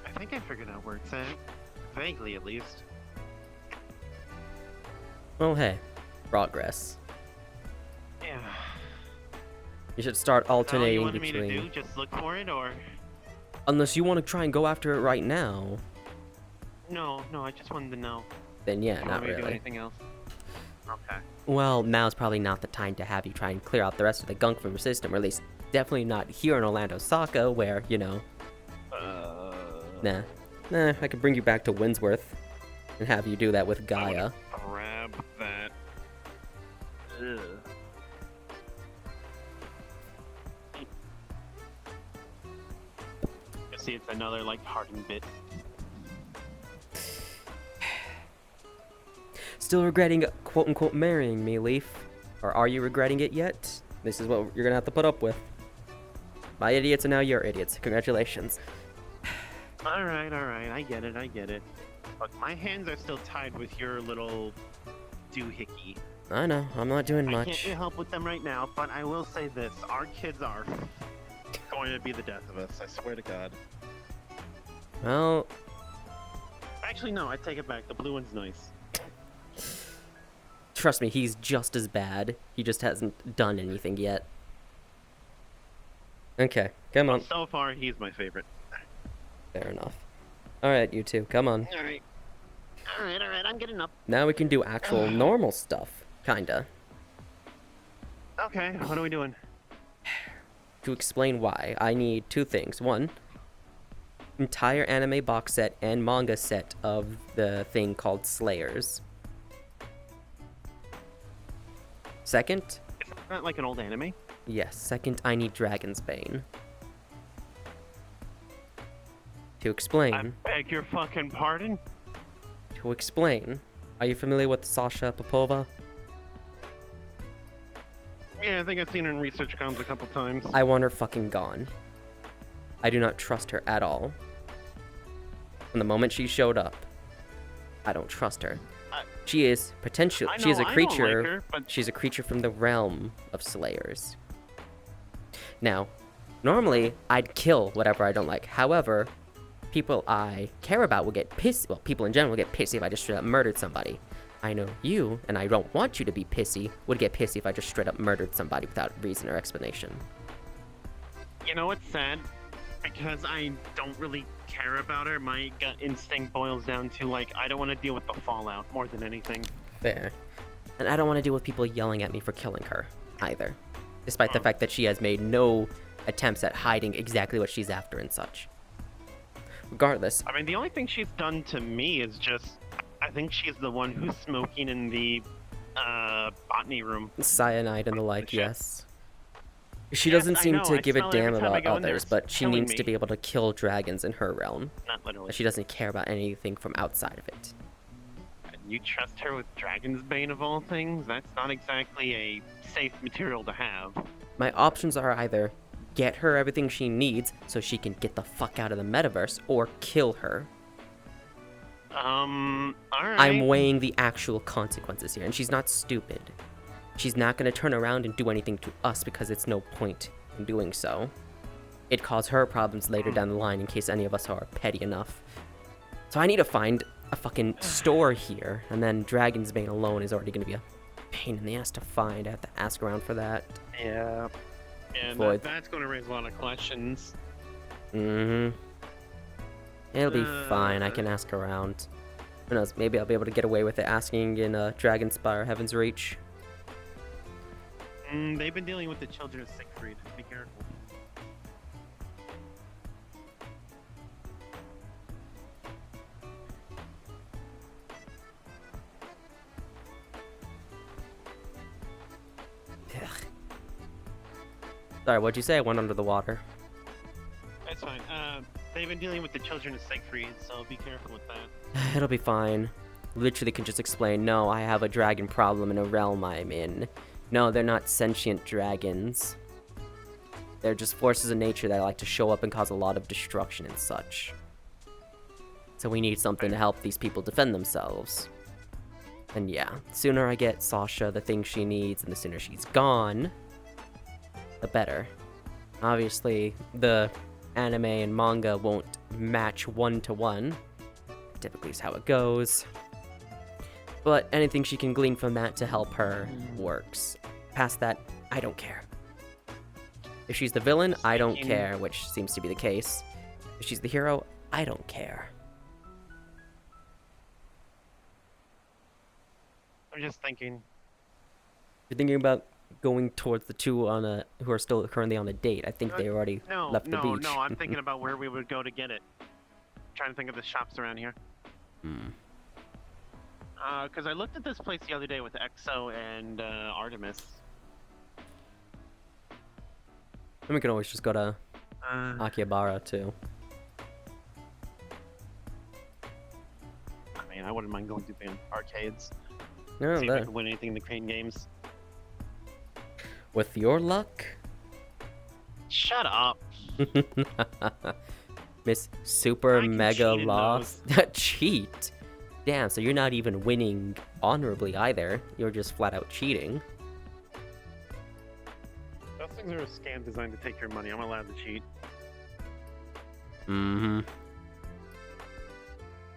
I think I figured out where it's at. Vaguely, at least. Well, hey. Progress. Yeah. You should start Is that all you alternating wanted me to between... do? Just look for it, or...? Unless you want to try and go after it right now. No, I just wanted to know. Then yeah, You not want me to do really. anything else? Okay. Well, now's probably not the time to have you try and clear out the rest of the gunk from your system, or at least definitely not here in Orlando Saka, where, you know... Nah, I could bring you back to Windsworth and have you do that with Gaia. Grab that. Ugh. See, it's another, like, hardened bit. Still regretting quote-unquote marrying me, Leaf? Or are you regretting it yet? This is what you're gonna have to put up with. My idiots are now your idiots. Congratulations. Alright, I get it. But my hands are still tied with your little doohickey. I know, I'm not doing I much. can't help with them right now, but I will say this. Our kids are going to be the death of us, I swear to God. Well, Actually, no, I take it back. The blue one's nice. trust me, he's just as bad. He just hasn't done anything yet. Okay, come on. So far, he's my favorite. Fair enough. Alright, you two, come on. Alright, I'm getting up. Now we can do actual normal stuff. Kinda. Okay, what are we doing? To explain why, I need two things. One, entire anime box set and manga set of the thing called Slayers. Second, It's not like an old anime. yes, second, I need Dragon's Bane. To I explain, beg your fucking pardon? To explain, are you familiar with Sasha Popova? Yeah, I think I've seen her in research comms a couple times. I want her fucking gone. I do not trust her at all. From the moment she showed up, I don't trust her. She is potential. She is a creature. I don't like her, but She's a creature from the realm of slayers. Now, normally I'd kill whatever I don't like. However, people I care about will get pissed. Well, people in general will get pissy if I just straight up murdered somebody. I know you, and I don't want you to be pissy, would get pissy if I just straight up murdered somebody without reason or explanation. you know what's sad? Because I don't really care about her, my gut instinct boils down to, like, I don't want to deal with the fallout more than anything. Fair. And I don't want to deal with people yelling at me for killing her, either. Despite the fact that she has made no attempts at hiding exactly what she's after and such. Regardless. I mean, the only thing she's done to me is just, I think she's the one who's smoking in the, botany room. Cyanide and the like, Shit. yes. She Yes, doesn't I seem know, to I give a smell it damn every time I about go in there, others, it's but she killing needs to me. be able to kill dragons in her realm. Not literally. She doesn't care about anything from outside of it. You trust her with Dragon's Bane of all things? That's not exactly a safe material to have. My options are either get her everything she needs so she can get the fuck out of the metaverse, or kill her. Alright. I'm weighing the actual consequences here, and she's not stupid. She's not going to turn around and do anything to us because it's no point in doing so. It'd cause her problems later down the line in case any of us are petty enough. So I need to find a fucking store here, and then Dragon's Bane alone is already going to be a pain in the ass to find. I have to ask around for that. Yeah. And Floyd. that's going to raise a lot of questions. Mm-hmm. It'll be fine. I can ask around. Who knows? Maybe I'll be able to get away with it asking in Dragonspire Heaven's Reach. They've been dealing with the children of Siegfried. Be careful. Ugh. Sorry, what'd you say? I went under the water. That's fine. They've been dealing with the children of Siegfried, so be careful with that. It'll be fine. Literally can just explain, no, I have a dragon problem in a realm I'm in. No, they're not sentient dragons. They're just forces of nature that like to show up and cause a lot of destruction and such. So we need something to help these people defend themselves. And yeah, the sooner I get Sasha the thing she needs and the sooner she's gone, the better. Obviously, the anime and manga won't match one-to-one. Typically is how it goes. But anything she can glean from that to help her works. Past that, I don't care. If she's the villain, I don't care, which seems to be the case. If she's the hero, I don't care. I'm just thinking. You're thinking about going towards the two who are still currently on a date. I think they already left the beach. No, I'm thinking about where we would go to get it. Trying to think of the shops around here. Because I looked at this place the other day with EXO and Artemis. And we can always just go to Akihabara too. I mean, I wouldn't mind going to the arcades. No, See if I can win anything in the crane games. With your luck, Shut up. Miss Super I can Mega cheat in Lost. Cheat? Damn, so you're not even winning honorably either. You're just flat out cheating. Those things are a scam designed to take your money. I'm allowed to cheat. Mm-hmm.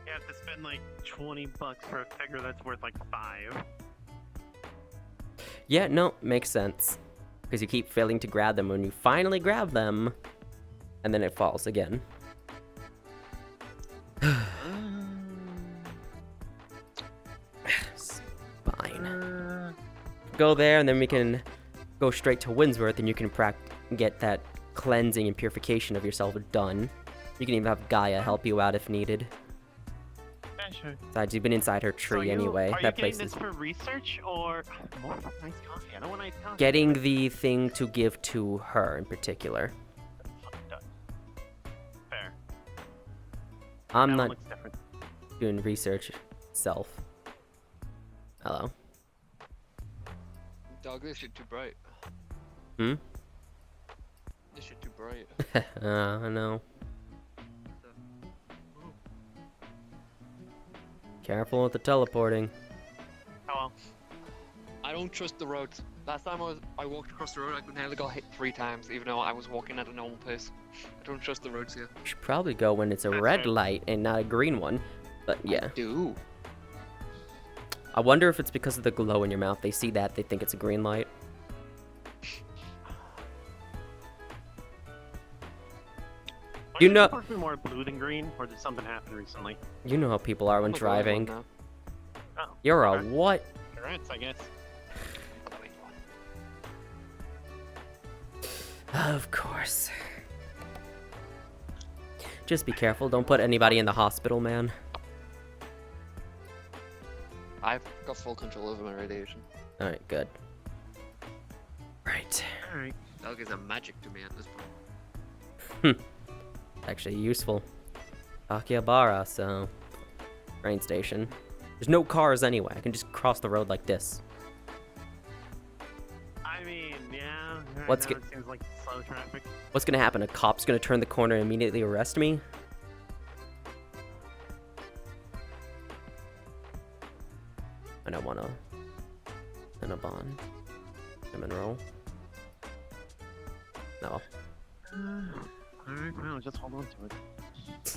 You have to spend like $20 for a figure that's worth like $5. Yeah, no, makes sense. Because you keep failing to grab them when you finally grab them. And then it falls again. Fine. Go there, and then we can go straight to Windsworth, and you can get that cleansing and purification of yourself done. You can even have Gaia help you out if needed. Yeah, sure. Besides, you've been inside her tree So anyway. Are That you place getting is this for research or more nice coffee? I don't want nice coffee. getting the thing to give to her in particular. Done. Fair. I'm That one not looks different. doing research. self. Hello. Dog, this shit too bright. Hmm? This shit too bright. I know. Careful with the teleporting. Oh well. I don't trust the roads. Last time I walked across the road, I nearly got hit 3 times, even though I was walking at a normal pace. I don't trust the roads here. You should probably go when it's a That's red fair. light and not a green one. But yeah. Do. I wonder if it's because of the glow in your mouth. They see that, they think it's a green light. You know- It's supposed to be more blue than green, or did something happen recently? You know how people are when I'm a blind one driving. now. Oh, You're a okay. what? Congrats, I guess. Of course. Just be careful. Don't put anybody in the hospital, man. I've got full control over my radiation. Alright, good. Right. Alright. Dog is a magic to me at this point. Actually useful. Akihabara, so... Train station. There's no cars anyway. I can just cross the road like this. I mean, yeah. Right What's now get- it seems like slow traffic. What's gonna happen? A cop's gonna turn the corner and immediately arrest me? I don't wanna... Cinnabon. Cinnamon roll. No. Alright, well, just hold on to it.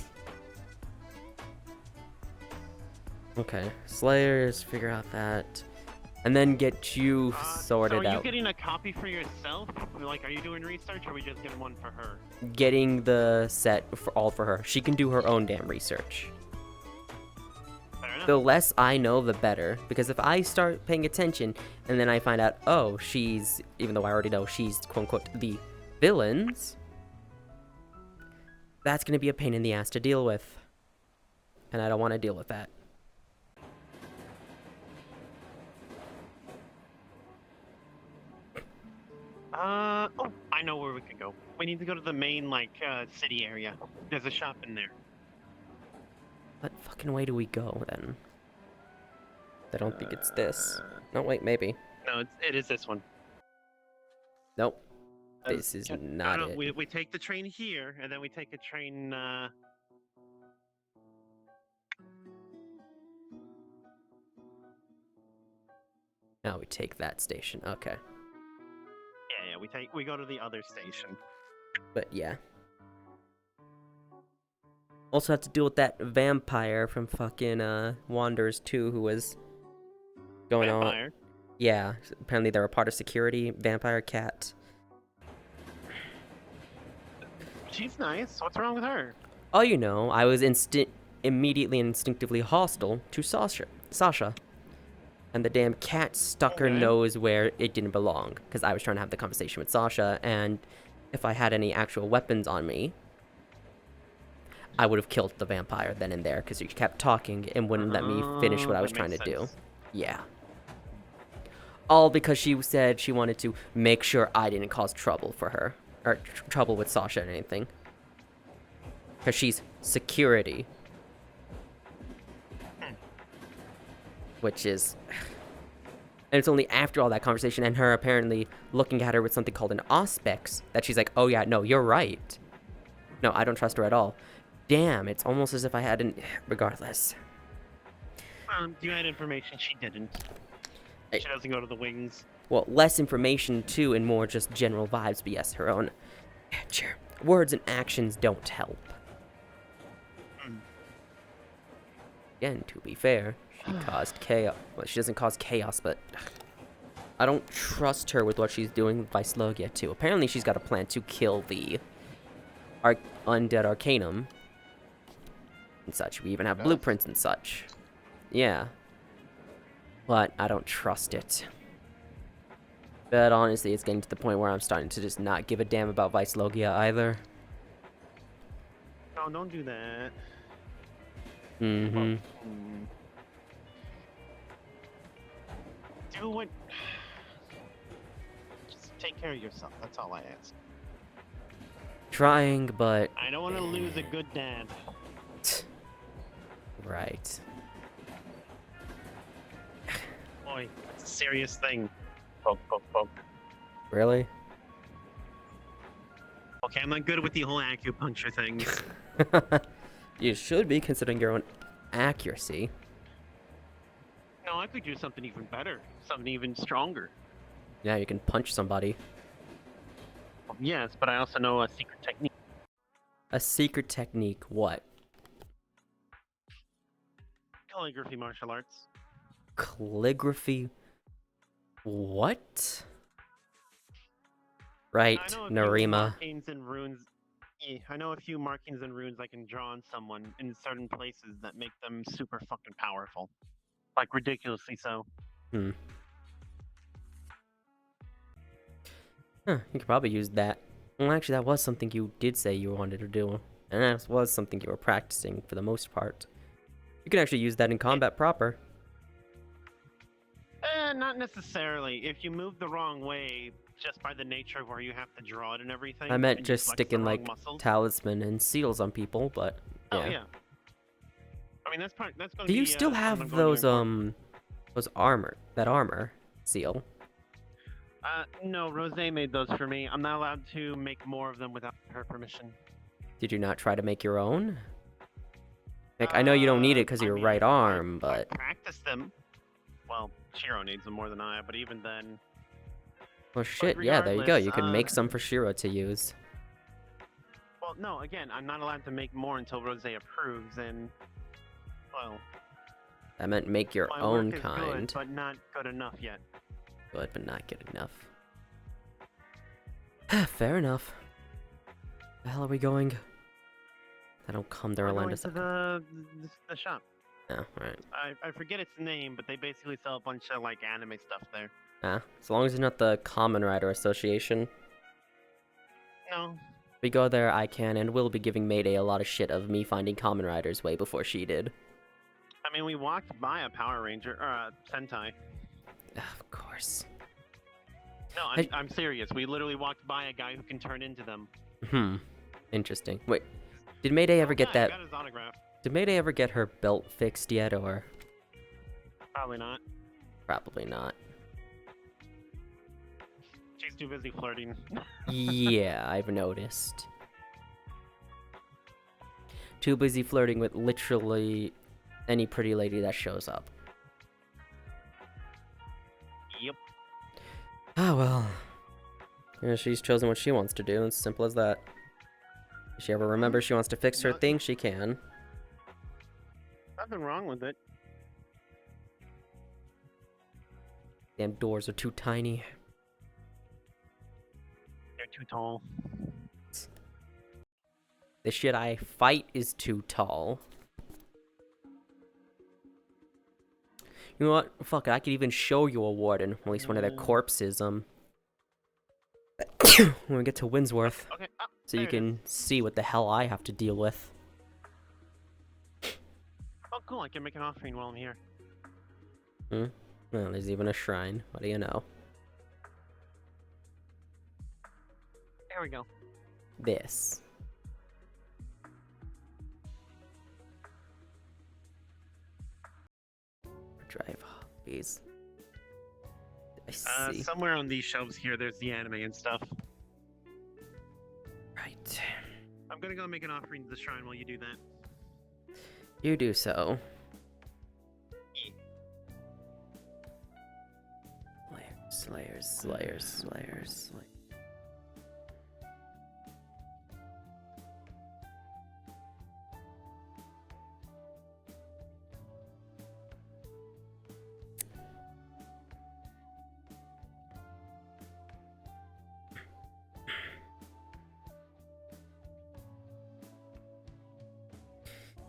Okay. Slayers, figure out that. And then get you sorted so are you out. getting a copy for yourself? Like, are you doing research, or are we just getting one for her? Getting the set for all for her. She can do her own damn research. Fair enough. The less I know, the better. Because if I start paying attention and then I find out, oh, she's, even though I already know she's quote unquote the villains, that's going to be a pain in the ass to deal with. And I don't want to deal with that. Oh, I know where we could go. We need to go to the main, like, city area. There's a shop in there. What fucking way do we go then? I don't think it's this. No, wait, maybe. No, it is this one. Nope. This is not no, it. we take the train here, and then we take a train, Now we take that station. Okay. Yeah, we go to the other station. But yeah. Also have to deal with that vampire from fucking Wanderers 2 who was going on. Vampire. Yeah, apparently they're a part of security. Vampire cat. She's nice. What's wrong with her? Oh, you know, I was immediately and instinctively hostile to Sasha. And the damn cat stuck her Okay. nose where it didn't belong. Because I was trying to have the conversation with Sasha, and if I had any actual weapons on me, I would have killed the vampire then and there, because she kept talking and wouldn't let me finish what I was That trying to makes do. sense. Yeah. All because she said she wanted to make sure I didn't cause trouble for her. Or trouble with Sasha or anything. Because she's security. Which is... And it's only after all that conversation and her apparently looking at her with something called an auspex that she's like, oh yeah, no, you're right. No, I don't trust her at all. Damn, it's almost as if I hadn't... Regardless. You had information she didn't. Hey. She doesn't go to the wings. Well, less information too and more just general vibes, but yes, her own... Sure. Words and actions don't help. Again, to be fair, she caused chaos. Well, she doesn't cause chaos, but... I don't trust her with what she's doing with Vislogia too. Apparently she's got a plan to kill the... Undead Arcanum. And such. We even have blueprints and such. Yeah. But I don't trust it. But honestly, it's getting to the point where I'm starting to just not give a damn about Vislogia either. No, don't do that. Mm-hmm. Do what... Just take care of yourself. That's all I ask. Trying, but... I don't want to lose a good dad. Right. boy, that's a serious thing. Poke, poke, poke. Really? Okay, I'm not good with the whole acupuncture thing. You should be, considering your own accuracy. No, I could do something even better. Something even stronger. Yeah, you can punch somebody. Well, yes, but I also know a secret technique. A secret technique, what? Calligraphy martial arts. Calligraphy? What? Right, I know a few Narima. markings and runes. I know a few markings and runes I can draw on someone in certain places that make them super fucking powerful. Like ridiculously so. Hmm. Huh, you could probably use that. Well, actually, that was something you did say you wanted to do. And that was something you were practicing for the most part. You can actually use that in combat proper. Not necessarily. If you move the wrong way, just by the nature of where you have to draw it and everything. I meant and you just flex the sticking, wrong like, muscles. talisman and seals on people, but yeah. Oh yeah. I mean that's going to Do be. you still something have I'm going to import. those armor seal? No, Rose made those for me. I'm not allowed to make more of them without her permission. Did you not try to make your own? Like, I know you don't need it because of your right arm, I but... practice them. Well, Shiro needs them more than I, but even then... Well, shit, yeah, there you go. You can regardless, make some for Shiro to use. Well, no, again, I'm not allowed to make more until Rose approves, and... Well... I meant make your my own work is kind. good, but not good enough yet. Good, but not good enough. Fair enough. Where the hell are we going? I don't come there, We're Orlando. going to the shop. Oh, alright. I forget its name, but they basically sell a bunch of, like, anime stuff there. Ah, as long as it's not the Kamen Rider Association. No. If we go there, I can and will be giving Mayday a lot of shit of me finding Kamen Riders way before she did. I mean, we walked by a Power Ranger, or a Sentai. Of course. No, I'm serious. We literally walked by a guy who can turn into them. Interesting. Wait, did Mayday ever get I that? got his autograph. Did Mayday ever get her belt fixed yet, or? Probably not. Probably not. She's too busy flirting. Yeah, I've noticed. Too busy flirting with literally any pretty lady that shows up. Yep. Oh well. Yeah, she's chosen what she wants to do. It's simple as that. If she ever remembers she wants to fix her thing, she can. Nothing wrong with it. Damn doors are too tiny. They're too tall. The shit I fight is too tall. You know what? Fuck it, I could even show you a warden. At least one of their corpses, when we get to Windsworth. Okay. So you can see what the hell I have to deal with. Oh, cool. I can make an offering while I'm here. Well, there's even a shrine. What do you know? There we go. This. Drive hobbies. I see. Somewhere on these shelves here, there's the anime and stuff. Right. I'm gonna go make an offering to the shrine while you do that. You do so. Slayers.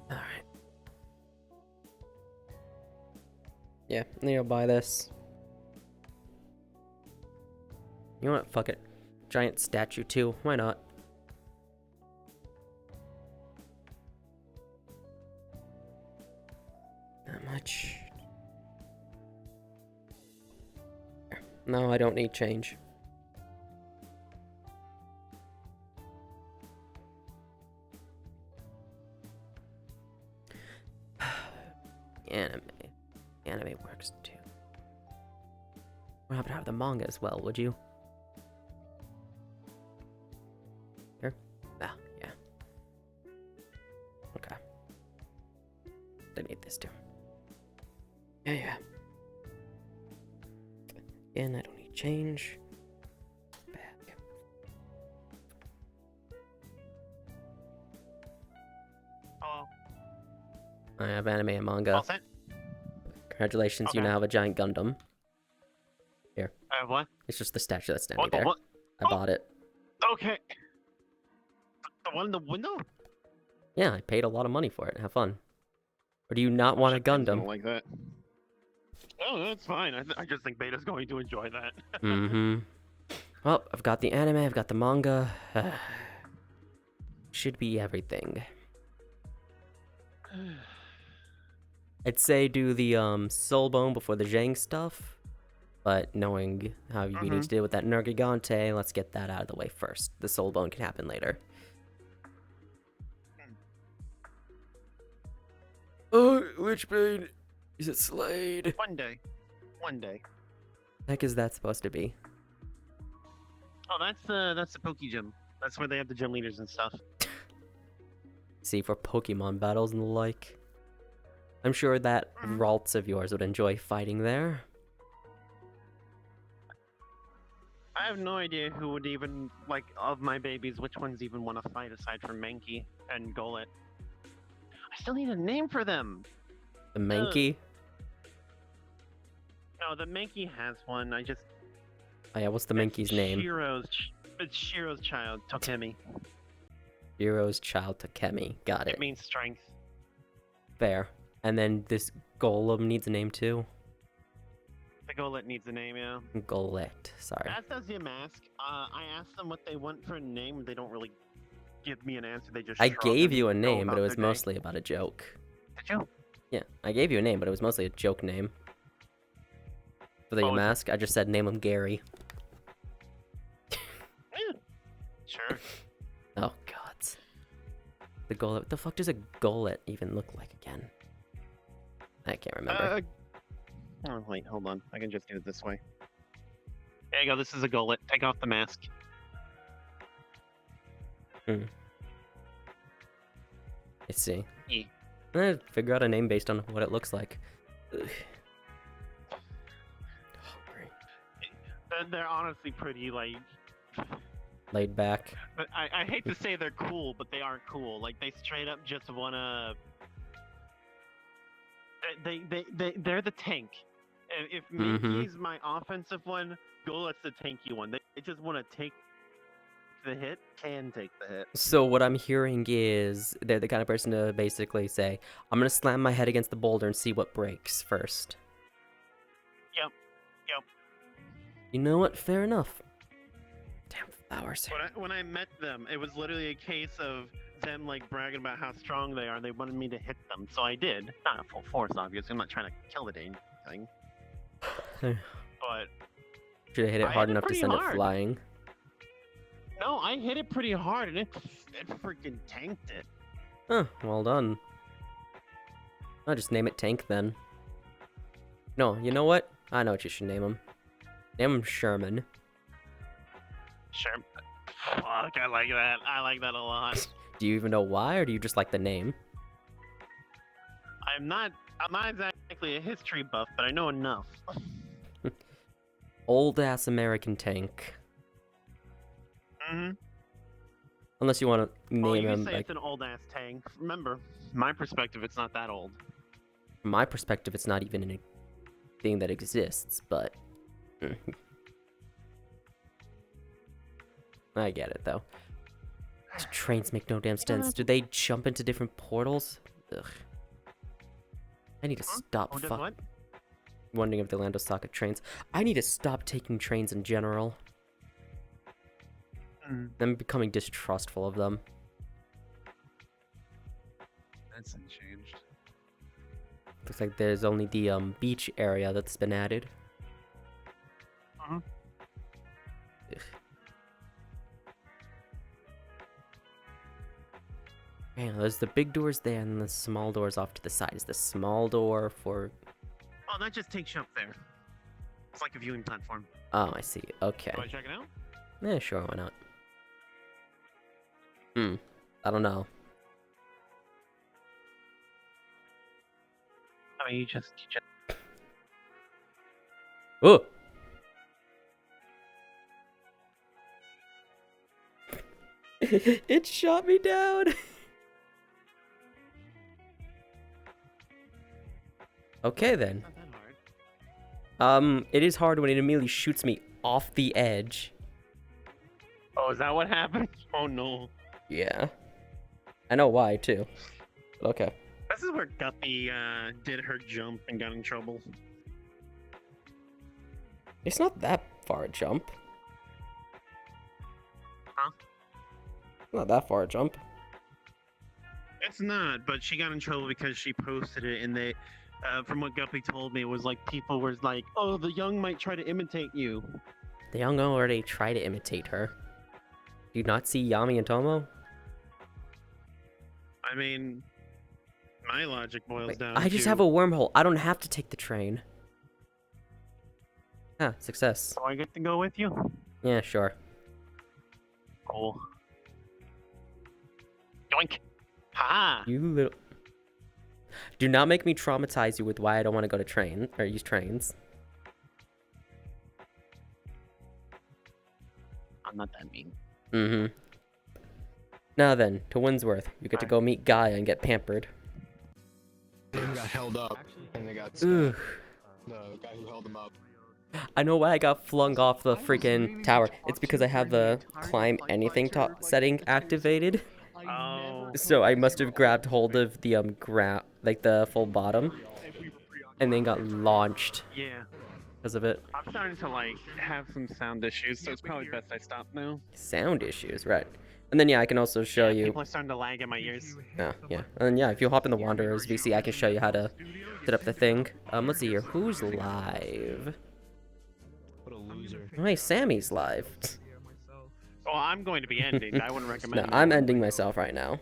Alright. Yeah, I think I'll buy this. You know what? Fuck it. Giant statue too. Why not? Not much. No, I don't need change. Anime works too. manga as well, would you? Here? Ah, yeah. Okay. I need this too. Yeah. Again, I don't need change. Back. Hello. I have anime and manga. All set? Congratulations, you Okay. now have a giant Gundam. What? It's just the statue that's standing What? there. What? I bought it. Okay. The one in the window? Yeah, I paid a lot of money for it. Have fun. Or do you not want a Gundam? Like that. Oh, that's fine. I just think Beta's going to enjoy that. Mm-hmm. Well, I've got the anime, I've got the manga. Should be everything. I'd say do the Soul Bone before the Zhang stuff. But knowing how you need to deal with that Nergigante, let's get that out of the way first. The Soul Bone can happen later. Oh, Lichbane! Is it Slade? One day. Heck is that supposed to be? Oh, that's the Poke Gym. That's where they have the gym leaders and stuff. See, for Pokemon battles and the like. I'm sure that Ralts of yours would enjoy fighting there. I have no idea who would even, like, of my babies, which ones even want to fight aside from Mankey and Golett. I still need a name for them! The Mankey? No, the Mankey has one. I just... Oh yeah, what's the Mankey's name? It's Shiro's child, Tokemi. Hero's Child Takemi. Got It it. means strength. Fair. And then this Golem needs a name too? The Golett needs a name, yeah. Golett, sorry. As does your mask. I asked them what they want for a name. They don't really give me an answer. They just I shrug gave and you a go name, but about it was their day. mostly about a joke. Did you? Yeah, I gave you a name, but it was mostly a joke name. For the Oh, was it? mask, I just said name him Gary. Sure. Oh god. The Golett. What the fuck does a Golett even look like again? I can't remember. Oh, wait, hold on. I can just do it this way. There you go. This is a Golett. Take off the mask. I see. Yeah. Figure out a name based on what it looks like. Ugh. Oh, great. They're honestly pretty, like... Laid back. I hate to say they're cool, but they aren't cool. Like, they straight up just wanna... They're the tank. If Mickey's my offensive one, Golett's the tanky one. They just want to take the hit, can take the hit. So what I'm hearing is they're the kind of person to basically say, I'm gonna slam my head against the boulder and see what breaks first. Yep. You know what? Fair enough. Damn flowers. When I met them, it was literally a case of them like bragging about how strong they are. They wanted me to hit them, so I did. Not at full force, obviously. I'm not trying to kill the dang thing. But Should have hit it I hard hit it enough to pretty send it hard. flying. no, I hit it pretty hard, and it freaking tanked it. Huh, well done. I'll just name it Tank then. No, you know what? I know what you should name him. Name him Sherman. Sure. Fuck, I like that. I like that a lot. Do you even know why, or do you just like the name? I'm not exactly a history buff, but I know enough. Old ass American tank. Mm-hmm. Unless you want to name Well, you him say like. it's an old ass tank. Remember, my perspective, it's not that old. From my perspective, it's not even a thing that exists, but. I get it though. These trains make no damn sense. Do they jump into different portals? Ugh. I need to stop Oh, does what? wondering if they land Osaka trains. I need to stop taking trains in general. I'm becoming distrustful of them. That's unchanged. Looks like there's only the beach area that's been added. Uh-huh. Ugh. Yeah, there's the big doors there and the small doors off to the side. Is the small door for... Oh, that just takes you up there. It's like a viewing platform. Oh, I see. Okay. Do I check it out? Yeah, sure, why not? I don't know. I mean, you just Oh! It shot me down! Okay then. not that hard. It is hard when it immediately shoots me off the edge. Oh, is that what happened? Oh no. Yeah. I know why, too. But okay. This is where Guppy did her jump and got in trouble. It's not that far a jump. Huh? Not that far a jump. It's not, but she got in trouble because she posted it, and they, from what Guppy told me, it was like people were like, "Oh, the young might try to imitate you." The young already try to imitate her. Do you not see Yami and Tomo? I mean, my logic boils Wait, down I just to, have a wormhole. I don't have to take the train. Ah, success. So I get to go with you? Yeah, sure. Cool. Yoink! Ha! You little... Do not make me traumatize you with why I don't want to go to train, or use trains. I'm not that mean. Mm-hmm. Now then, to Windsworth. You get to go meet Gaia and get pampered. They got held up, and they got Ugh. the guy who held them up. I know why I got flung off the freaking tower. It's because I have the climb anything setting activated. Oh. So I must have grabbed hold of the ground, like the full bottom, and then got launched Yeah. because of it. I'm starting to, like, have some sound issues, so it's probably best I stop now. Sound issues, right? And then yeah, I can also show you. People are starting to lag in my ears. Yeah, yeah. And yeah, if you hop in the Wanderers VC, I can show you how to set up the thing. Let's see here. Who's live? What a loser. Oh, hey, Sammy's live. Well, I'm going to be ending. I wouldn't recommend No, that. I'm ending myself right now.